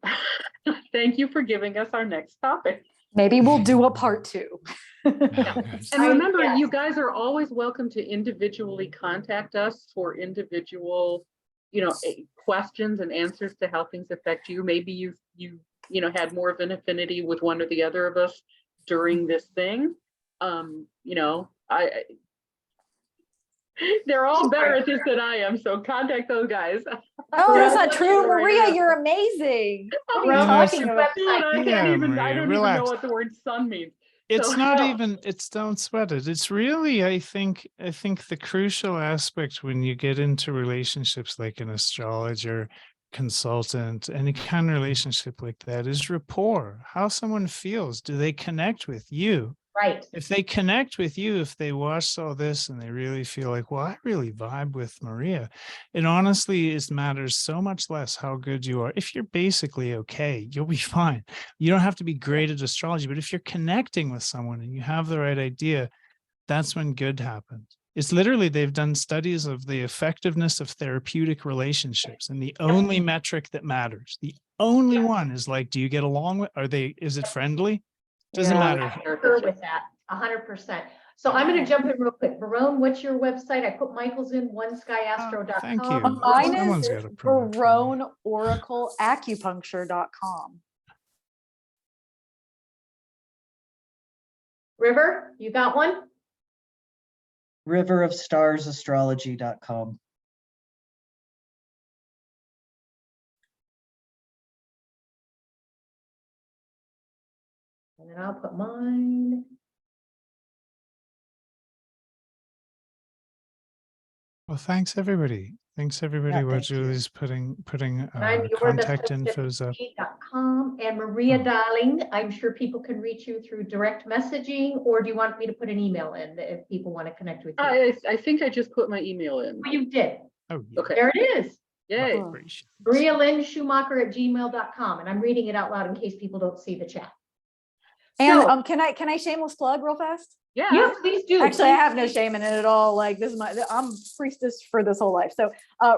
Thank you for giving us our next topic. Maybe we'll do a part 2. And remember, you guys are always welcome to individually contact us for individual, questions and answers to how things affect you. Maybe you had more of an affinity with one or the other of us during this thing. They're all better at this than I am, so contact those guys. Oh, that's not What's true, your- Maria. You're amazing. What are you Well, talking your about? Dude, I website. can't Yeah, even, I Maria, don't even relax. know what the word sun means. It's So- not No. even, it's don't sweat it. It's really, I think the crucial aspect when you get into relationships like an astrologer, consultant, any kind of relationship like that is rapport, how someone feels. Do they connect with you? Right. If they connect with you, if they watch all this and they really feel like, well, I really vibe with Maria, it honestly matters so much less how good you are. If you're basically okay, you'll be fine. You don't have to be great at astrology, but if you're connecting with someone and you have the right idea, that's when good happens. It's literally, they've done studies of the effectiveness of therapeutic relationships, and the only metric that matters, the only one is like, do you get along with, is it friendly? Doesn't Yeah. matter. I concur with that, 100%. So I'm going to jump in real quick. Barone, what's your website? I put Michael's in oneskyastro.com. Thank you. Mine Someone's is gotta promote for me. baroneoracleacupuncture.com. River, you got one? riverofstarsastrology.com. And then I'll put mine. Well, thanks everybody. Thanks everybody. What thank you. Julie's putting And I'm your contact best infos up. .com. And Maria, Oh. darling, I'm sure people can reach you through direct messaging, or do you want me to put an email in if people want to connect with you? I think I just put my email in. Oh, you did. Oh, yeah. Okay. There it is. Yay. Oh. Operations. MariaLynnSchumacher@gmail.com. And I'm reading it out loud in case people don't see the chat. And So- can I shameless plug real fast? Yeah. Yeah, please do. Actually, I have no shame in it at all. Like this is I'm priestess for this whole life. So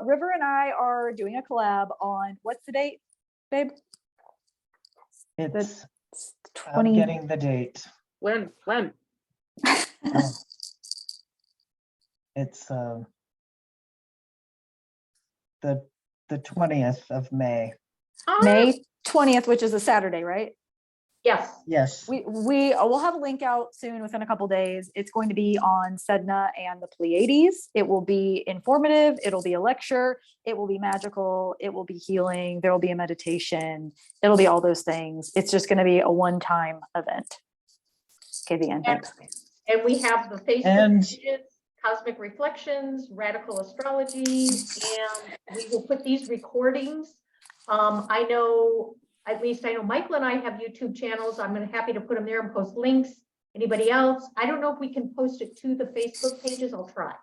River and I are doing a collab on what's the date, babe? It's, It's I'm 20. getting the date. When? It's the 20th of May. May 20th, which is a Saturday, right? Yes. Yes. We'll have a link out soon within a couple days. It's going to be on Sedna and the Pleiades. It will be informative. It'll be a lecture. It will be magical. It will be healing. There will be a meditation. It'll be all those things. It's just going to be a one-time event. Okay, the end. Thanks. And we have the Facebook And- pages, Cosmic Reflections, Radical Astrology, and we will put these recordings. I know Michael and I have YouTube channels. I'm happy to put them there and post links. Anybody else? I don't know if we can post it to the Facebook pages. I'll try.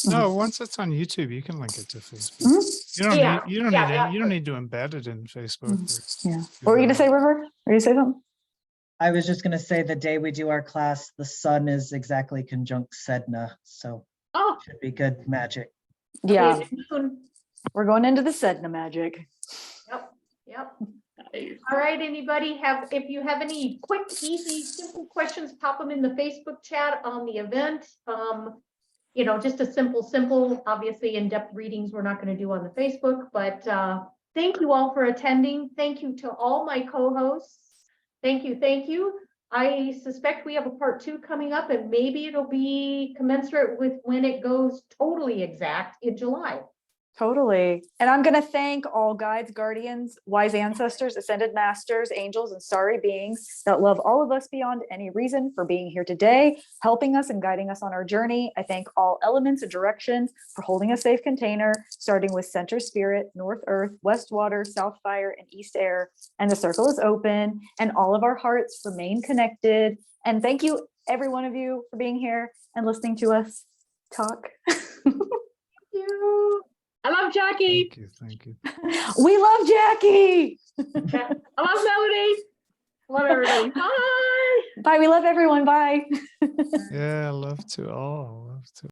No, once it's on YouTube, you can link it to Facebook. Mhm. You don't Yeah, need you don't yeah, need yeah. any, you don't need to embed it in Facebook. Yeah. What were you going to say, River? Were you going to say something? I was just going to say the day we do our class, the sun is exactly conjunct Sedna. So Oh, should be good magic. Yeah. Okay, Moon, We're going into the Sedna magic. Yep, yep. Nice. All right, anybody if you have any quick, easy, simple questions, pop them in the Facebook chat on the event. You know, just a simple, obviously in-depth readings we're not going to do on the Facebook, but thank you all for attending. Thank you to all my co-hosts. Thank you, thank you. I suspect we have a part 2 coming up, and maybe it'll be commensurate with when it goes totally exact in July. Totally. And I'm going to thank all guides, guardians, wise ancestors, ascended masters, angels, and starry beings that love all of us beyond any reason for being here today, helping us and guiding us on our journey. I thank all elements and directions for holding a safe container, starting with center spirit, north earth, west water, south fire, and east air. And the circle is open, and all of our hearts remain connected. And thank you, every one of you, for being here and listening to us talk. Thank you. I love Jackie. Thank you. Thank you. We love Jackie. I love Melody. Love everybody. Bye. Bye. We love everyone. Bye. Yeah, love to all. Love to